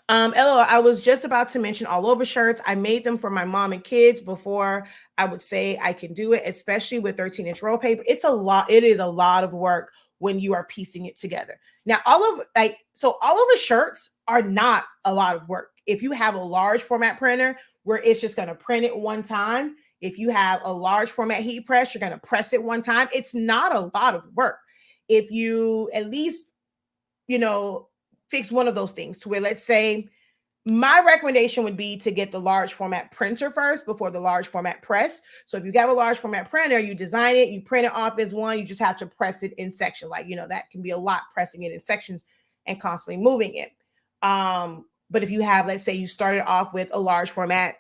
LOL, I was just about to mention all over shirts. I made them for my mom and kids before I would say I can do it, especially with 13-inch roll paper. It's a lot. It is a lot of work when you are piecing it together. Now, all over shirts are not a lot of work. If you have a large format printer where it's just going to print it one time, if you have a large format heat press, you're going to press it one time. It's not a lot of work. If you at least, fix one of those things to where, let's say, my recommendation would be to get the large format printer first before the large format press. So if you have a large format printer, you design it, you print it off as one, you just have to press it in sections. Like, that can be a lot, pressing it in sections and constantly moving it. But if you have, let's say you started off with a large format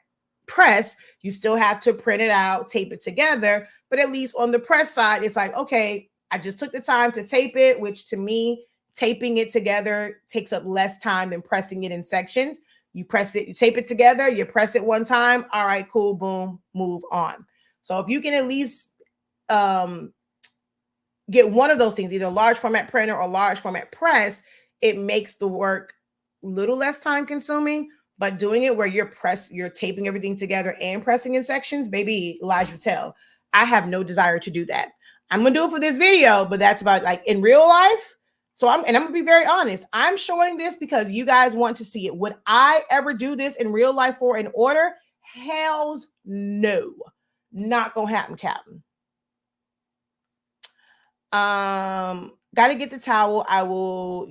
press, you still have to print it out, tape it together. But at least on the press side, it's like, okay, I just took the time to tape it, which to me, taping it together takes up less time than pressing it in sections. You press it, you tape it together, you press it one time. All right, cool, boom, move on. So if you can at least get one of those things, either large format printer or large format press, it makes the work a little less time consuming. But doing it where you're taping everything together and pressing in sections, baby, lies you tell. I have no desire to do that. I'm gonna do it for this video, but that's about like in real life. So I'm gonna be very honest. I'm showing this because you guys want to see it. Would I ever do this in real life for an order? Hell's no. Not gonna happen, Captain. Gotta get the towel. I will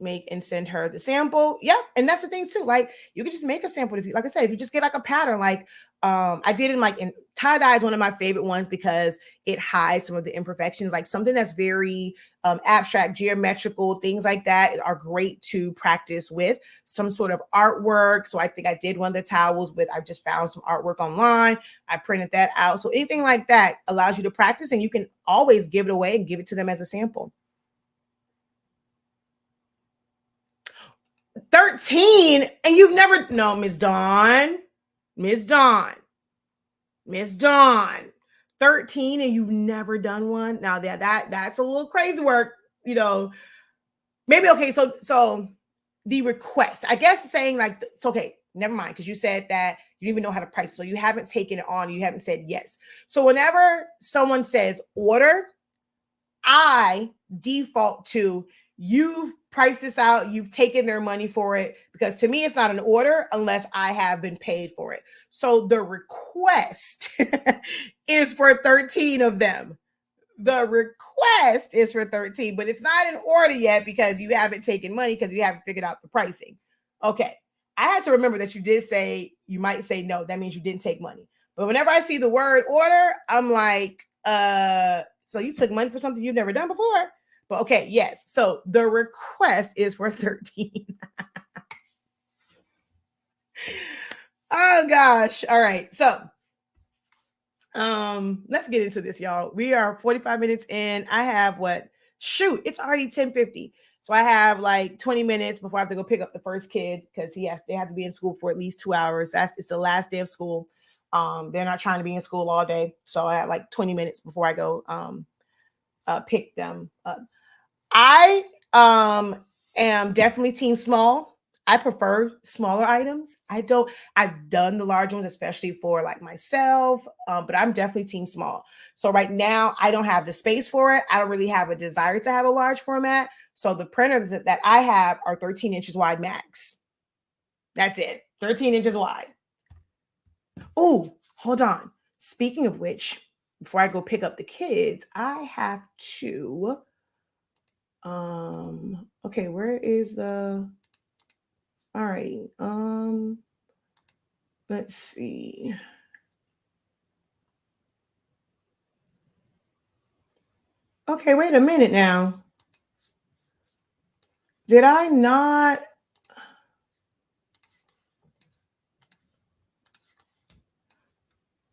make and send her the sample. Yep. And that's the thing too. Like, you can just make a sample if you, like I said, if you just get like a pattern, like I did in tie-dye is one of my favorite ones because it hides some of the imperfections. Like something that's very abstract, geometrical, things like that are great to practice with. Some sort of artwork. So I think I did one of the towels I just found some artwork online. I printed that out. So anything like that allows you to practice, and you can always give it away and give it to them as a sample. 13 and you've never, no, Miss Dawn, 13 and you've never done one. Now that's a little crazy work, maybe, okay, so the request, I guess saying like, it's okay, never mind, because you said that you didn't even know how to price, so you haven't taken it on, you haven't said yes. So whenever someone says order, I default to, you've priced this out, you've taken their money for it, because to me, it's not an order unless I have been paid for it. So the request is for 13 of them. The request is for 13, but it's not in order yet because you haven't taken money, because you haven't figured out the pricing. Okay. I had to remember that you did say, you might say no. That means you didn't take money. But whenever I see the word order, I'm like, so you took money for something you've never done before? But okay, yes. So the request is for 13. Oh gosh. All right. So let's get into this, y'all. We are 45 minutes in. I have it's already 10:50. So I have like 20 minutes before I have to go pick up the first kid, because they have to be in school for at least 2 hours. It's the last day of school. They're not trying to be in school all day. So I have like 20 minutes before I go pick them up. I am definitely team small. I prefer smaller items. I've done the large ones, especially for like myself, but I'm definitely team small. So right now I don't have the space for it. I don't really have a desire to have a large format. So the printers that I have are 13 inches wide max. That's it. 13 inches wide. Oh, hold on. Speaking of which, before I go pick up the kids, I have to, okay, where is the, all right. Let's see. Okay, wait a minute now. Did I not?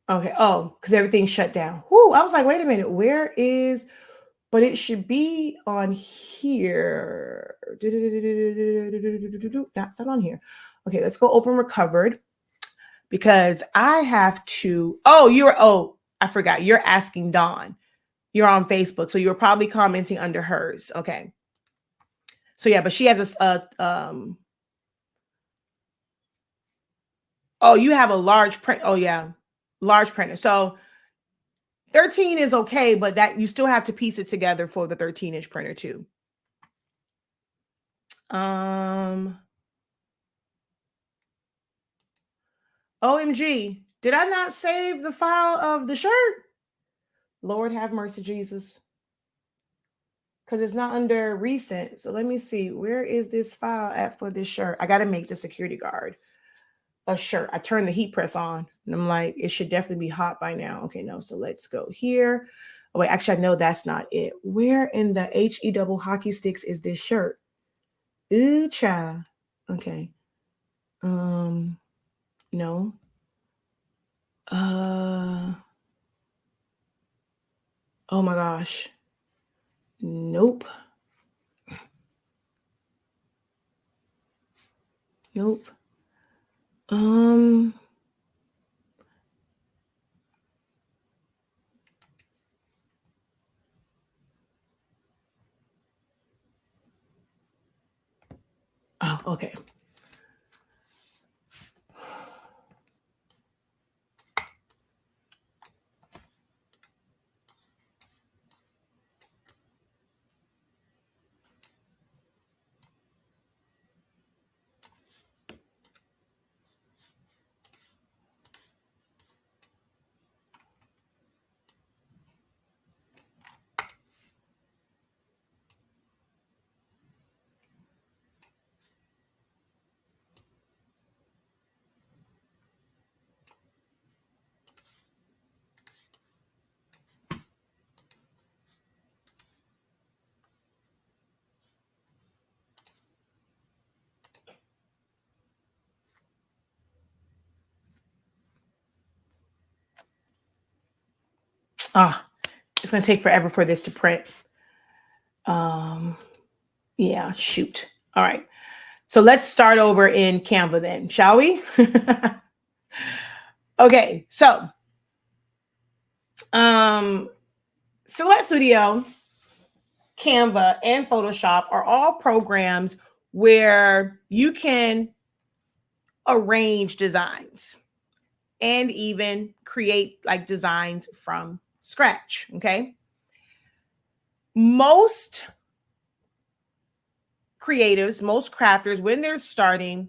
Okay. Oh, because everything shut down. Whoo, I was like, wait a minute, where is, but it should be on here. That's not on here. Okay, let's go open recovered, because I have to. Oh, I forgot. You're asking Dawn. You're on Facebook, so you're probably commenting under hers. Okay. So yeah, but she has oh, you have a large print. Oh yeah, large printer. So 13 is okay, but that you still have to piece it together for the 13-inch printer too. OMG, did I not save the file of the shirt? Lord have mercy, Jesus. Because it's not under recent. So let me see. Where is this file at for this shirt? I got to make the security guard a shirt. I turned the heat press on and I'm like, it should definitely be hot by now. Okay, no. So let's go here. Oh, wait, actually, I know that's not it. Where in the HE double hockey sticks is this shirt? Ooh, child. Okay. No. Oh my gosh. Nope. Nope. Oh, okay. It's going to take forever for this to print. Yeah, shoot. All right. So let's start over in Canva then, shall we? Okay. So, Silhouette Studio Canva, and Photoshop are all programs where you can arrange designs and even create like designs from scratch. Okay. Most creatives, most crafters, when they're starting,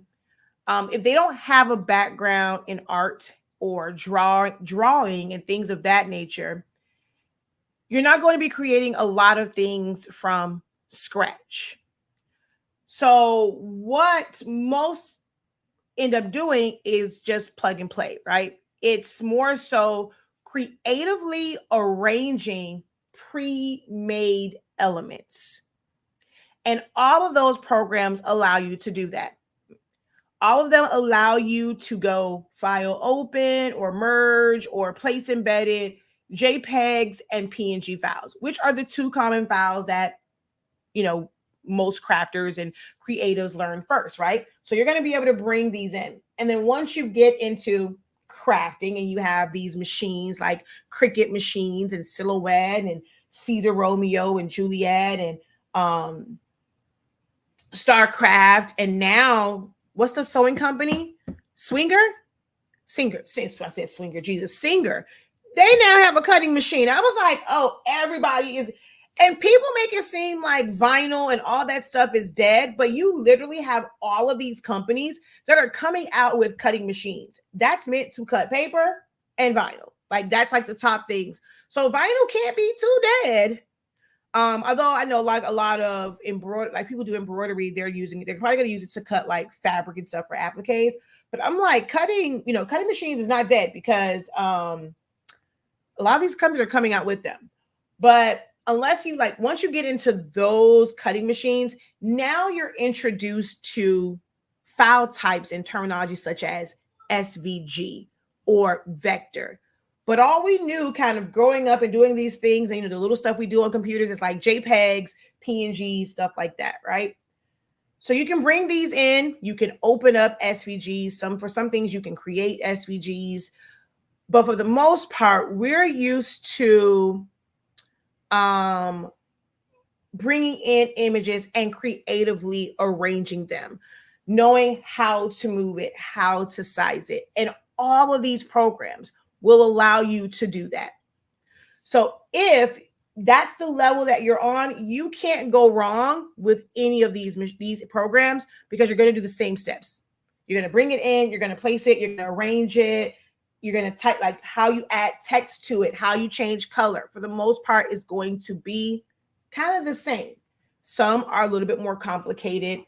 if they don't have a background in art or drawing and things of that nature, you're not going to be creating a lot of things from scratch. So what most end up doing is just plug and play, right? It's more so creatively arranging pre-made elements. And all of those programs allow you to do that. All of them allow you to go file open or merge or place embedded JPEGs and PNG files, which are the two common files that, most crafters and creatives learn first, right? So you're going to be able to bring these in. And then once you get into crafting and you have these machines like Cricut Machines and Silhouette and Caesar Romeo and Juliet and StarCraft, and now what's the sewing company? Singer. Since I said Swinger, Jesus, Singer. They now have a cutting machine. I was like, oh, everybody is, and people make it seem like vinyl and all that stuff is dead, but you literally have all of these companies that are coming out with cutting machines. That's meant to cut paper and vinyl. Like that's like the top things. So vinyl can't be too dead. Although I know like a lot of like people do embroidery, they're probably going to use it to cut like fabric and stuff for appliques. But I'm like cutting machines is not dead because a lot of these companies are coming out with them. But unless you once you get into those cutting machines, now you're introduced to file types and terminology such as SVG or vector. But all we knew kind of growing up and doing these things and, the little stuff we do on computers is like JPEGs, PNGs, stuff like that, right? So you can bring these in. You can open up SVGs. For some things, you can create SVGs. But for the most part, we're used to bringing in images and creatively arranging them, knowing how to move it, how to size it. And all of these programs will allow you to do that. So if that's the level that you're on, you can't go wrong with any of these programs because you're going to do the same steps. You're going to bring it in, you're going to place it, you're going to arrange it, you're going to type like how you add text to it, how you change color. For the most part, is going to be kind of the same. Some are a little bit more complicated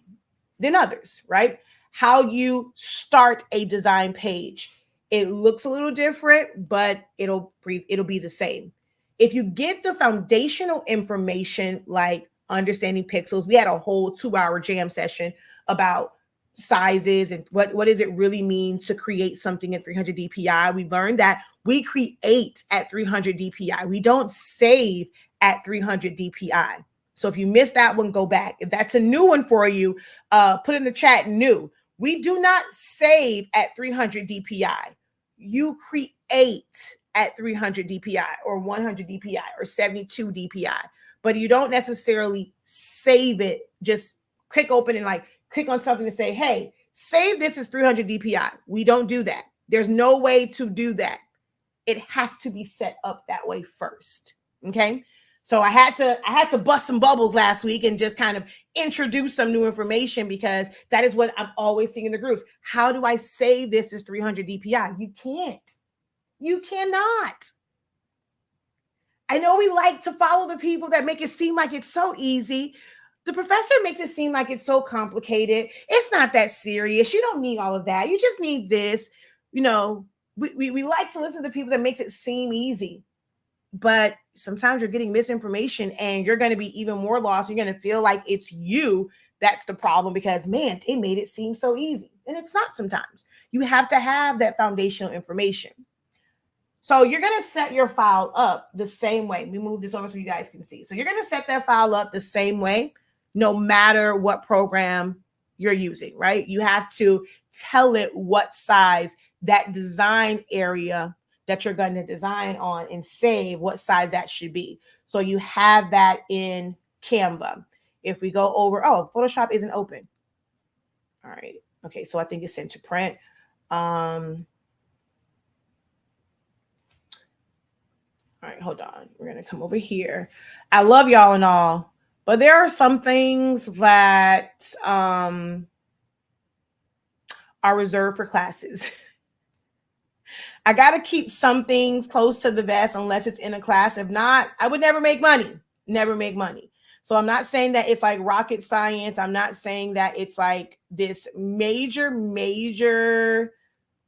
than others, right? How you start a design page. It looks a little different, but it'll be the same. If you get the foundational information like understanding pixels, we had a whole 2-hour jam session about sizes and what does it really mean to create something at 300 DPI. We learned that we create at 300 DPI. We don't save at 300 DPI. So if you missed that one, go back. If that's a new one for you, put in the chat new. We do not save at 300 DPI. You create at 300 DPI or 100 DPI or 72 DPI, but you don't necessarily save it. Just click open and click on something to say, hey, save this as 300 DPI. We don't do that. There's no way to do that. It has to be set up that way first. Okay. So I had to bust some bubbles last week and just kind of introduce some new information because that is what I'm always seeing in the groups. How do I save this as 300 DPI? You can't. You cannot. I know we like to follow the people that make it seem like it's so easy. The professor makes it seem like it's so complicated. It's not that serious. You don't need all of that. You just need this. We like to listen to people that makes it seem easy. But sometimes you're getting misinformation and you're going to be even more lost. You're going to feel like it's you that's the problem because, man, they made it seem so easy. And it's not sometimes. You have to have that foundational information. So you're going to set your file up the same way. We move this over so you guys can see. So you're going to set that file up the same way, no matter what program you're using, right? You have to tell it what size that design area that you're going to design on and save what size that should be. So you have that in Canva. If we go over, oh, Photoshop isn't open. All right. Okay, so I think it's sent to print. All right, hold on. We're going to come over here. I love y'all and all, but there are some things that are reserved for classes. I got to keep some things close to the vest unless it's in a class. If not, I would never make money. Never make money. So I'm not saying that it's like rocket science. I'm not saying that it's like this major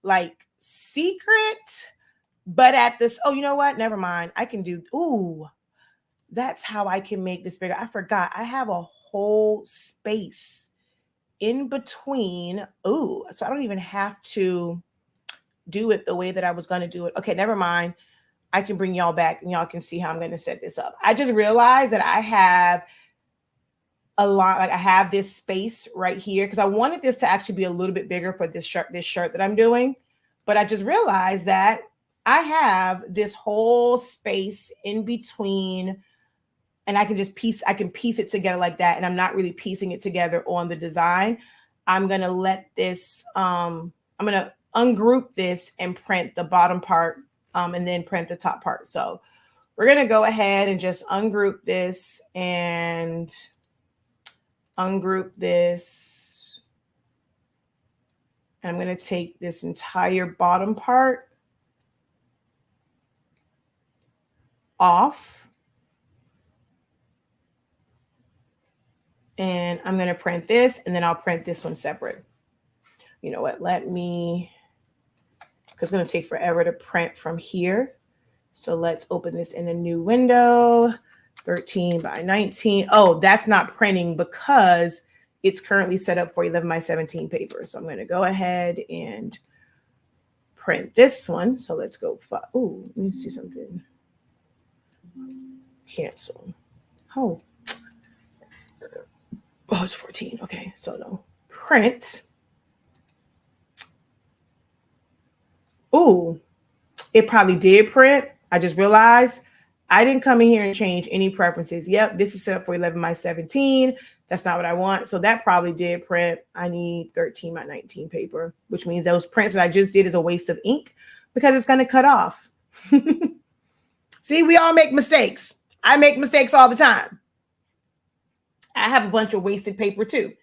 like secret. But at this, oh, you know what? Never mind. I can do, ooh, that's how I can make this bigger. I forgot. I have a whole space in between. Ooh, so I don't even have to do it the way that I was going to do it. Okay, never mind. I can bring y'all back and y'all can see how I'm going to set this up. I just realized that I have a lot, like I have this space right here because I wanted this to actually be a little bit bigger for this shirt that I'm doing. But I just realized that I have this whole space in between and I can just piece it together like that. And I'm not really piecing it together on the design. I'm going to let this, I'm going to ungroup this and print the bottom part and then print the top part. So we're going to go ahead and just ungroup this and ungroup this. And I'm going to take this entire bottom part off. And I'm going to print this and then I'll print this one separate. You know what? Let me, because it's going to take forever to print from here. So let's open this in a new window, 13 by 19. Oh, that's not printing because it's currently set up for 11 by 17 paper. So I'm going to go ahead and print this one. So let's go. Oh, let me see something. Cancel. Oh, it's 14. Okay, so no. Print. Oh, it probably did print. I just realized I didn't come in here and change any preferences. Yep, this is set up for 11 by 17. That's not what I want. So that probably did print. I need 13 by 19 paper, which means those prints that I just did is a waste of ink because it's going to cut off. See, we all make mistakes. I make mistakes all the time. I have a bunch of wasted paper too.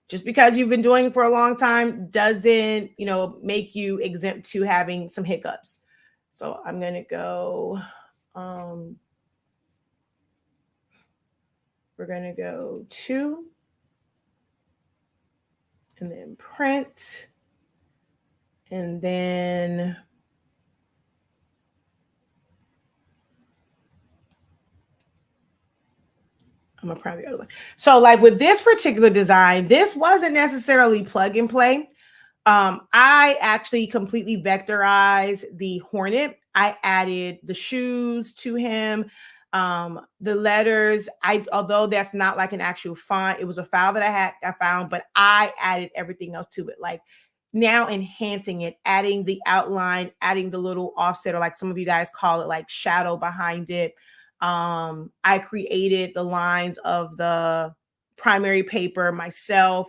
Just because you've been doing it for a long time doesn't, make you exempt to having some hiccups. So I'm going to go, we're going to go 2 and then print. And then I'm going to print the other one. So like with this particular design, this wasn't necessarily plug and play. I actually completely vectorized the Hornet. I added the shoes to him, the letters. Although that's not like an actual font, it was a file that I found, but I added everything else to it. Like now enhancing it, adding the outline, adding the little offset, or like some of you guys call it like shadow behind it. I created the lines of the primary paper myself.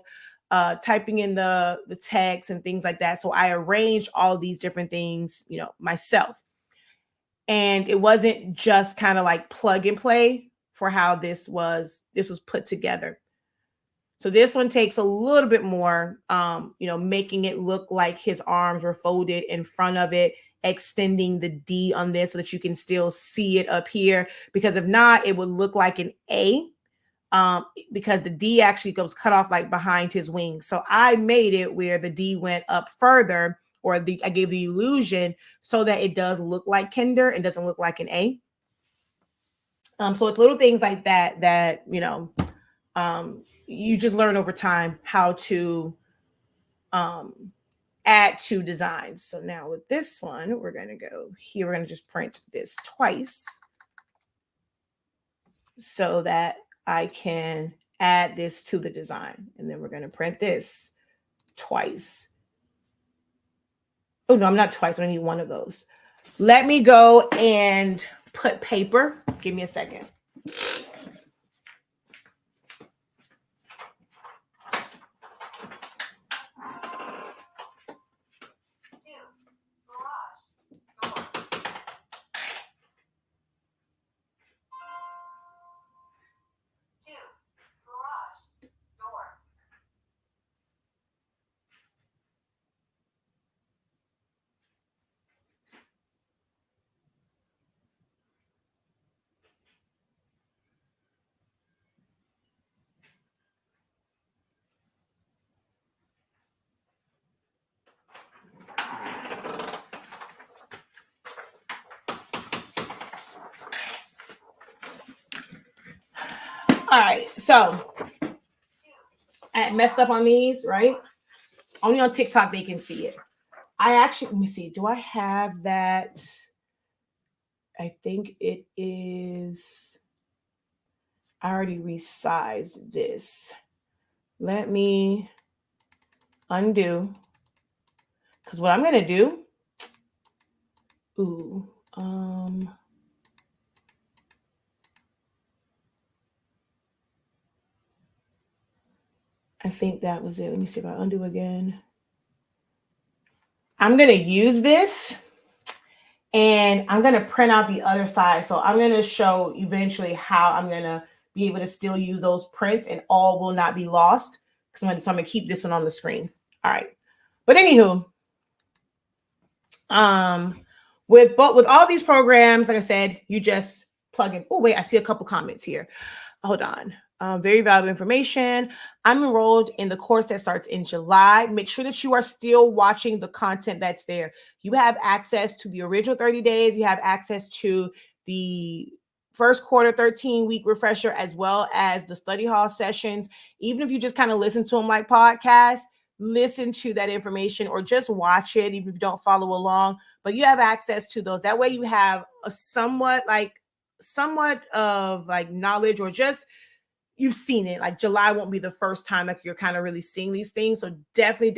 Typing in the text and things like that. So I arranged all these different things, myself. And it wasn't just kind of like plug and play for how this was put together. So this one takes a little bit more, making it look like his arms were folded in front of it, extending the D on this so that you can still see it up here. Because if not, it would look like an A. Because the D actually goes cut off like behind his wings. So I made it where the D went up further, or I gave the illusion so that it does look like Kinder and doesn't look like an A. So it's little things like that, you just learn over time how to add to designs. So now with this one, we're going to go here. We're going to just print this twice so that I can add this to the design. And then we're going to print this twice. Oh, no, I'm not twice. I need one of those. Let me go and put paper. Give me a second. All right, so I messed up on these, right? Only on TikTok they can see it. I actually, let me see, do I have that? I think it is, I already resized this. Let me undo, because what I'm going to do, I think that was it. Let me see if I undo again. I'm going to use this and I'm going to print out the other side. So I'm going to show eventually how I'm going to be able to still use those prints and all will not be lost. So I'm going to keep this one on the screen. All right. But anywho, with all these programs, like I said, you just plug in. Oh, wait, I see a couple comments here. Hold on. Very valuable information. I'm enrolled in the course that starts in July. Make sure that you are still watching the content that's there. You have access to the original 30 days. You have access to the first quarter 13-week refresher, as well as the study hall sessions. Even if you just kind of listen to them like podcasts, listen to that information or just watch it, even if you don't follow along. But you have access to those. That way you have a somewhat of like knowledge, or just you've seen it. Like July won't be the first time like you're kind of really seeing these things. So definitely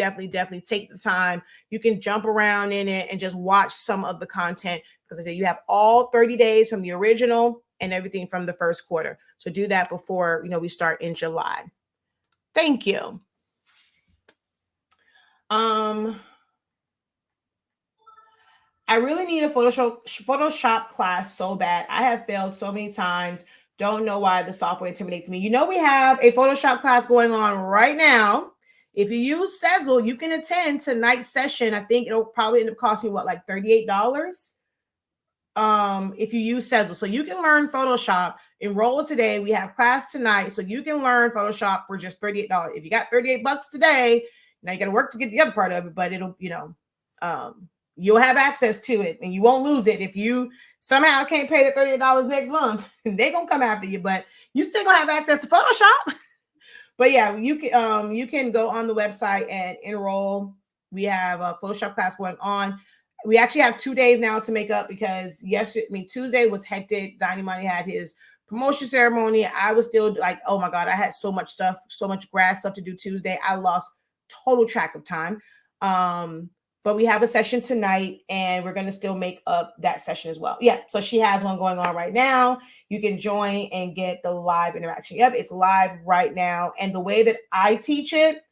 take the time. You can jump around in it and just watch some of the content, because I said you have all 30 days from the original and everything from the first quarter. So do that before we start in July. Thank you. I really need a Photoshop class so bad. I have failed so many times. Don't know why the software intimidates me. We have a Photoshop class going on right now. If you use Sezzle, you can attend tonight's session. I think it'll probably end up costing you like $38. If you use Sezzle. So you can learn Photoshop. Enroll today. We have class tonight, so you can learn Photoshop for just $38. If you got $38 today, now you got to work to get the other part of it, but it'll, you'll have access to it and you won't lose it. If you somehow can't pay the $38 next month, they're going to come after you, but you still going to have access to Photoshop. But yeah, you can go on the website and enroll. We have a Photoshop class going on. We actually have 2 days now to make up, because Tuesday was hectic. Money had his promotion ceremony. I was still like, oh my God, I had so much stuff, so much grad stuff to do Tuesday. I lost total track of time. But we have a session tonight and we're going to still make up that session as well. Yeah. So she has one going on right now. You can join and get the live interaction. Yep. It's live right now. And the way that I teach it,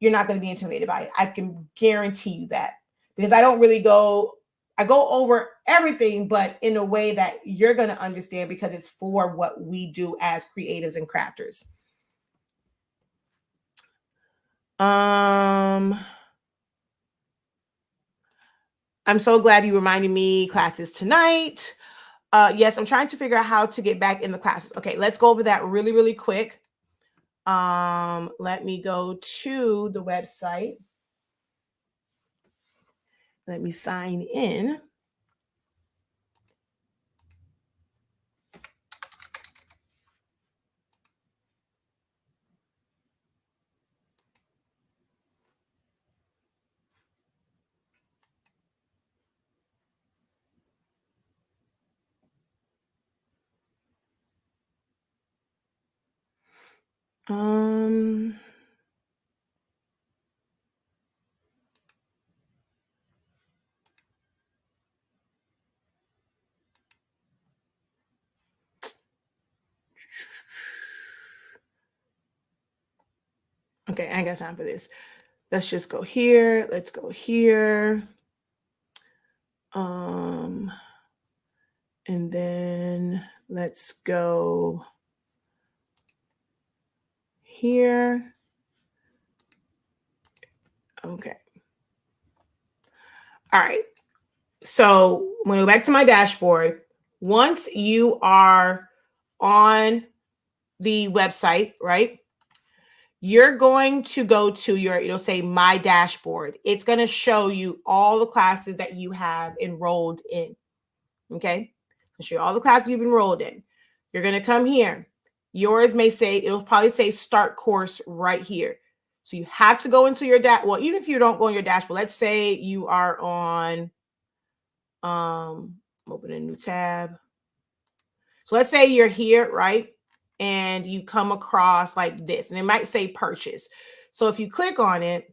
you're not going to be intimidated by it. I can guarantee you that, because I don't really go over everything, but in a way that you're going to understand, because it's for what we do as creatives and crafters. I'm so glad you reminded me classes tonight. Yes, I'm trying to figure out how to get back in the classes. Okay, let's go over that really, really quick. Let me go to the website. Let me sign in. Okay, I ain't got time for this. Let's just go here. Let's go here. And then let's go here. Okay. All right. So when we go back to my dashboard, once you are on the website, right, you're going to go to it'll say my dashboard. It's going to show you all the classes that you have enrolled in. Okay. It'll show you all the classes you've enrolled in. You're going to come here. Yours may say, it'll probably say start course right here. So you have to go into your well, even if you don't go in your dashboard, let's say you are on, open a new tab. So let's say you're here, right? And you come across like this, and it might say purchase. So if you click on it,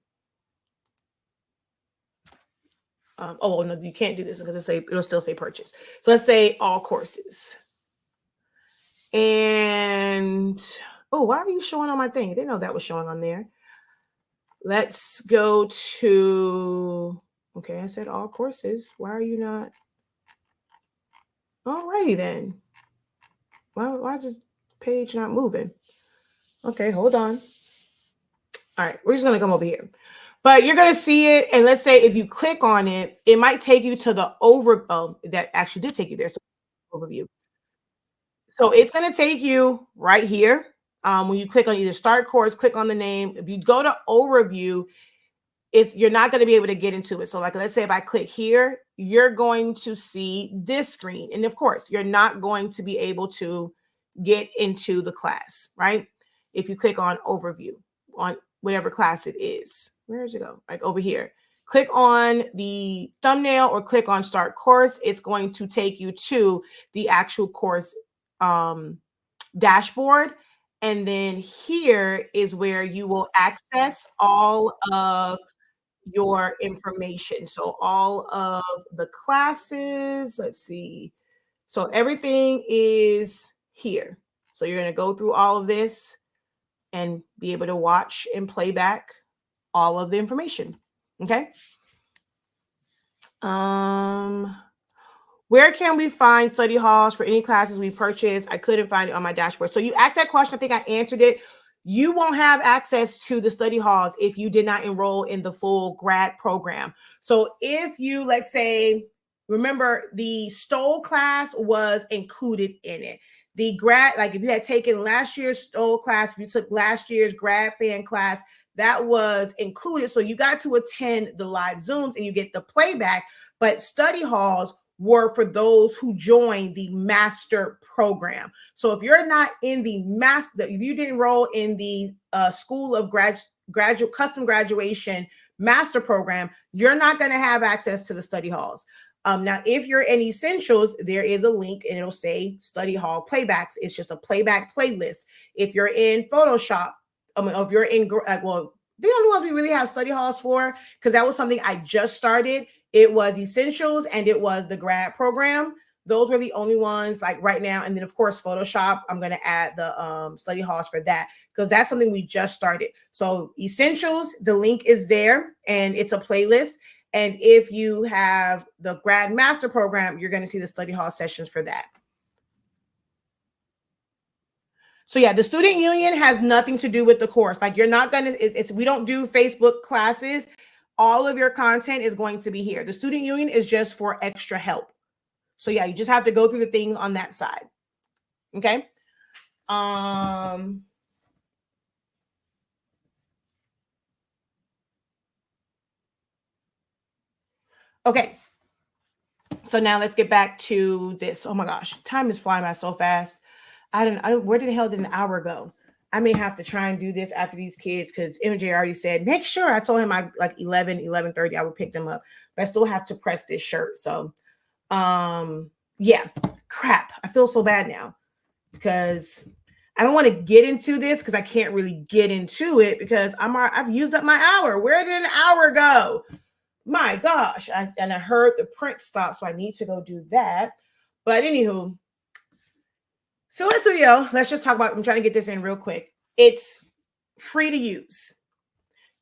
oh no, you can't do this because it'll still say purchase. So let's say all courses. And oh, why are you showing on my thing? I didn't know that was showing on there. Let's go to, okay, I said all courses. Why are you not? Alrighty then. Why is this page not moving? Okay, hold on. All right, we're just gonna come over here. But you're going to see it. And let's say if you click on it, it might take you to the that actually did take you there. So overview. So it's going to take you right here. When you click on either start course, click on the name. If you go to overview, you're not going to be able to get into it. So like, let's say if I click here, you're going to see this screen. And of course, you're not going to be able to get into the class, right? If you click on overview on whatever class it is. Where does it go? Like over here. Click on the thumbnail or click on start course. It's going to take you to the actual course dashboard. And then here is where you will access all of your information. So all of the classes, let's see. So everything is here. So you're going to go through all of this and be able to watch and play back all of the information. Okay. Where can we find study halls for any classes we purchased? I couldn't find it on my dashboard. So you asked that question. I think I answered it. You won't have access to the study halls if you did not enroll in the full grad program. So if you, let's say, remember the Stoll class was included in it. The grad, like if you had taken last year's Stoll class, if you took last year's grad fan class, that was included. So you got to attend the live Zooms and you get the playback, but study halls were for those who joined the master program. So if you're not in the master, if you didn't enroll in the School of Graduate Custom Graduation master program, you're not going to have access to the study halls. Now, if you're in Essentials, there is a link and it'll say study hall playbacks. It's just a playback playlist. If you're in Photoshop, if you're in, well, the only ones we really have study halls for, because that was something I just started. It was Essentials and it was the grad program. Those were the only ones like right now. And then of course, Photoshop, I'm going to add the study halls for that because that's something we just started. So Essentials, the link is there and it's a playlist. And if you have the grad master program, you're going to see the study hall sessions for that. So yeah, the student union has nothing to do with the course. Like you're not going to, we don't do Facebook classes. All of your content is going to be here. The student union is just for extra help. So yeah, you just have to go through the things on that side. Okay. Okay. So now let's get back to this. Oh my gosh, time is flying by so fast. Where the hell did an hour go? I may have to try and do this after these kids because MJ already said, make sure. I told him I like 11:30, I would pick them up. But I still have to press this shirt. So yeah, crap. I feel so bad now because I don't want to get into this because I can't really get into it because I've used up my hour. Where did an hour go? My gosh. I heard the print stop, so I need to go do that. But anywho, Silhouette Studio, let's just talk about, I'm trying to get this in real quick. It's free to use.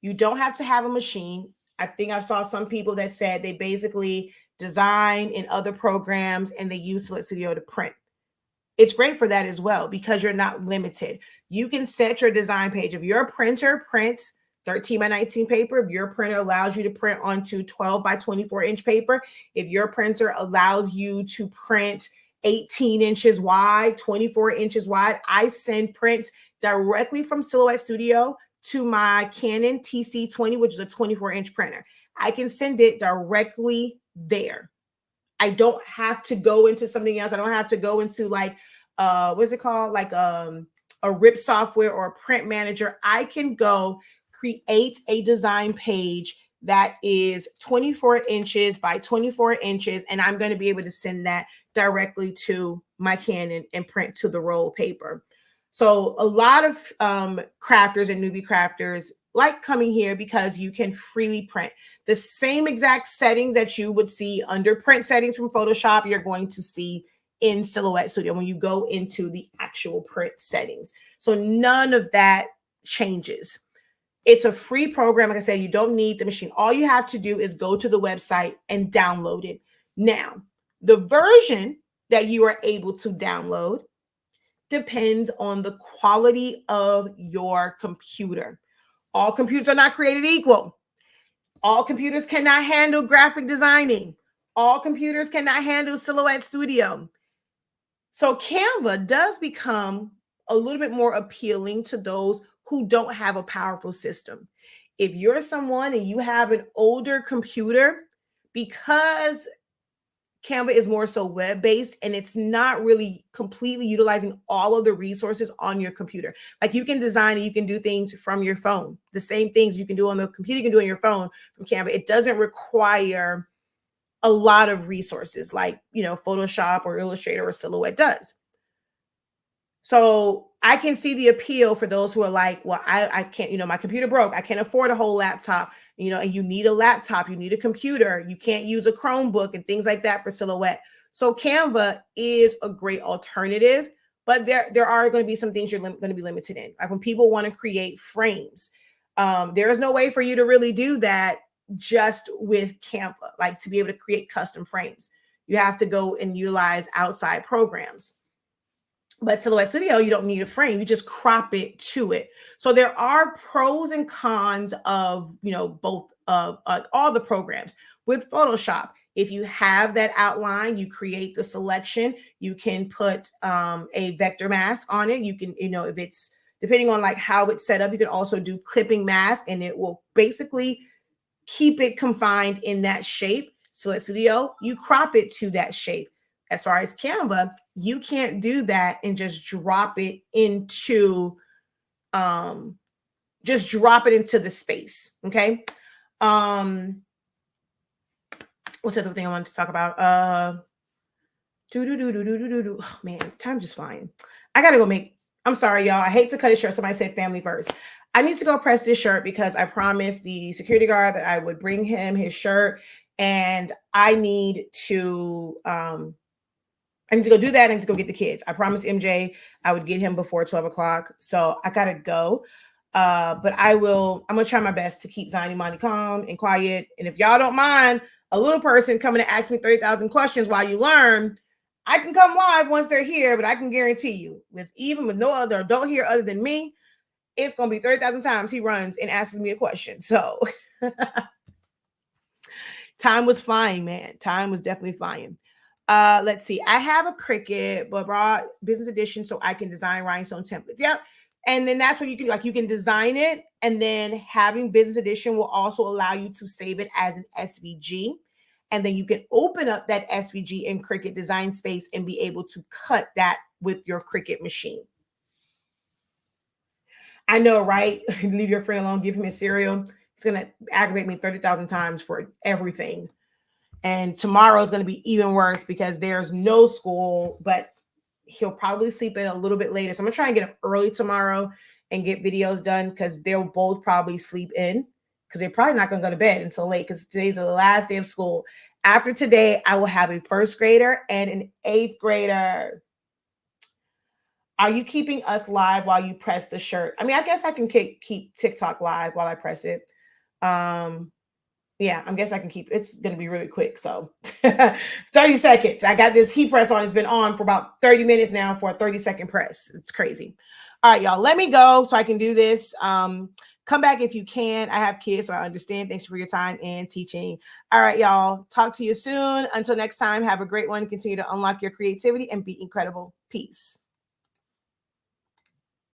You don't have to have a machine. I think I saw some people that said they basically design in other programs and they use Silhouette Studio to print. It's great for that as well because you're not limited. You can set your design page. If your printer prints 13 by 19 paper, if your printer allows you to print onto 12 by 24 inch paper, if your printer allows you to print 18 inches wide, 24 inches wide, I send prints directly from Silhouette Studio to my Canon TC20, which is a 24 inch printer. I can send it directly there. I don't have to go into something else. I don't have to go into like, what's it called? Like a RIP software or a print manager, I can go create a design page that is 24 inches by 24 inches, and I'm going to be able to send that directly to my Canon and print to the roll paper. So a lot of crafters and newbie crafters like coming here because you can freely print. The same exact settings that you would see under print settings from Photoshop, you're going to see in Silhouette Studio when you go into the actual print settings. So none of that changes. It's a free program. Like I said, you don't need the machine. All you have to do is go to the website and download it. Now, the version that you are able to download depends on the quality of your computer. All computers are not created equal. All computers cannot handle graphic designing. All computers cannot handle Silhouette Studio. So Canva does become a little bit more appealing to those who don't have a powerful system. If you're someone and you have an older computer, because Canva is more so web-based and it's not really completely utilizing all of the resources on your computer. Like you can design and you can do things from your phone. The same things you can do on the computer, you can do on your phone from Canva. It doesn't require a lot of resources like, Photoshop or Illustrator or Silhouette does. So I can see the appeal for those who are like, well, I can't, my computer broke. I can't afford a whole laptop, and you need a laptop, you need a computer. You can't use a Chromebook and things like that for Silhouette. So Canva is a great alternative, but there are going to be some things you're going to be limited in. Like when people want to create frames, there is no way for you to really do that just with Canva, like to be able to create custom frames. You have to go and utilize outside programs. But Silhouette Studio, you don't need a frame. You just crop it to it. So there are pros and cons of, both all the programs. With Photoshop, if you have that outline, you create the selection, you can put a vector mask on it. You can, if it's depending on like how it's set up, you can also do clipping mask and it will basically keep it confined in that shape. Silhouette Studio, you crop it to that shape. As far as Canva, you can't do that and just drop it into the space. Okay. What's the other thing I wanted to talk about? Oh, man, time's just flying. I gotta go I'm sorry, y'all. I hate to cut it short. Somebody said family first. I need to go press this shirt because I promised the security guard that I would bring him his shirt, and I need to go do that. I need to go get the kids. I promised MJ I would get him before 12 o'clock. So I gotta go. But I'm gonna try my best to keep Ziny Monty calm and quiet. And if y'all don't mind a little person coming to ask me 30,000 questions while you learn, I can come live once they're here, but I can guarantee you, even with no other adult here other than me, it's gonna be 30,000 times he runs and asks me a question. So time was flying, man. Time was definitely flying. Let's see. I have a Cricut, but brought business edition so I can design rhinestone templates. Yep. And then that's what you can do. Like you can design it, and then having business edition will also allow you to save it as an SVG. And then you can open up that SVG in Cricut Design Space and be able to cut that with your Cricut machine. I know, right? Leave your friend alone, give him his cereal. It's going to aggravate me 30,000 times for everything. And tomorrow is going to be even worse because there's no school, but he'll probably sleep in a little bit later. So I'm going to try and get up early tomorrow and get videos done because they'll both probably sleep in because they're probably not going to go to bed until late because today's the last day of school. After today, I will have a first grader and an eighth grader. Are you keeping us live while you press the shirt? I mean, I guess I can keep TikTok live while I press it. Yeah, I guess I can keep, it's going to be really quick. So 30 seconds. I got this heat press on. It's been on for about 30 minutes now for a 30-second press. It's crazy. All right, y'all, let me go so I can do this. Come back if you can. I have kids, so I understand. Thanks for your time and teaching. All right, y'all, talk to you soon. Until next time, have a great one. Continue to unlock your creativity and be incredible. Peace.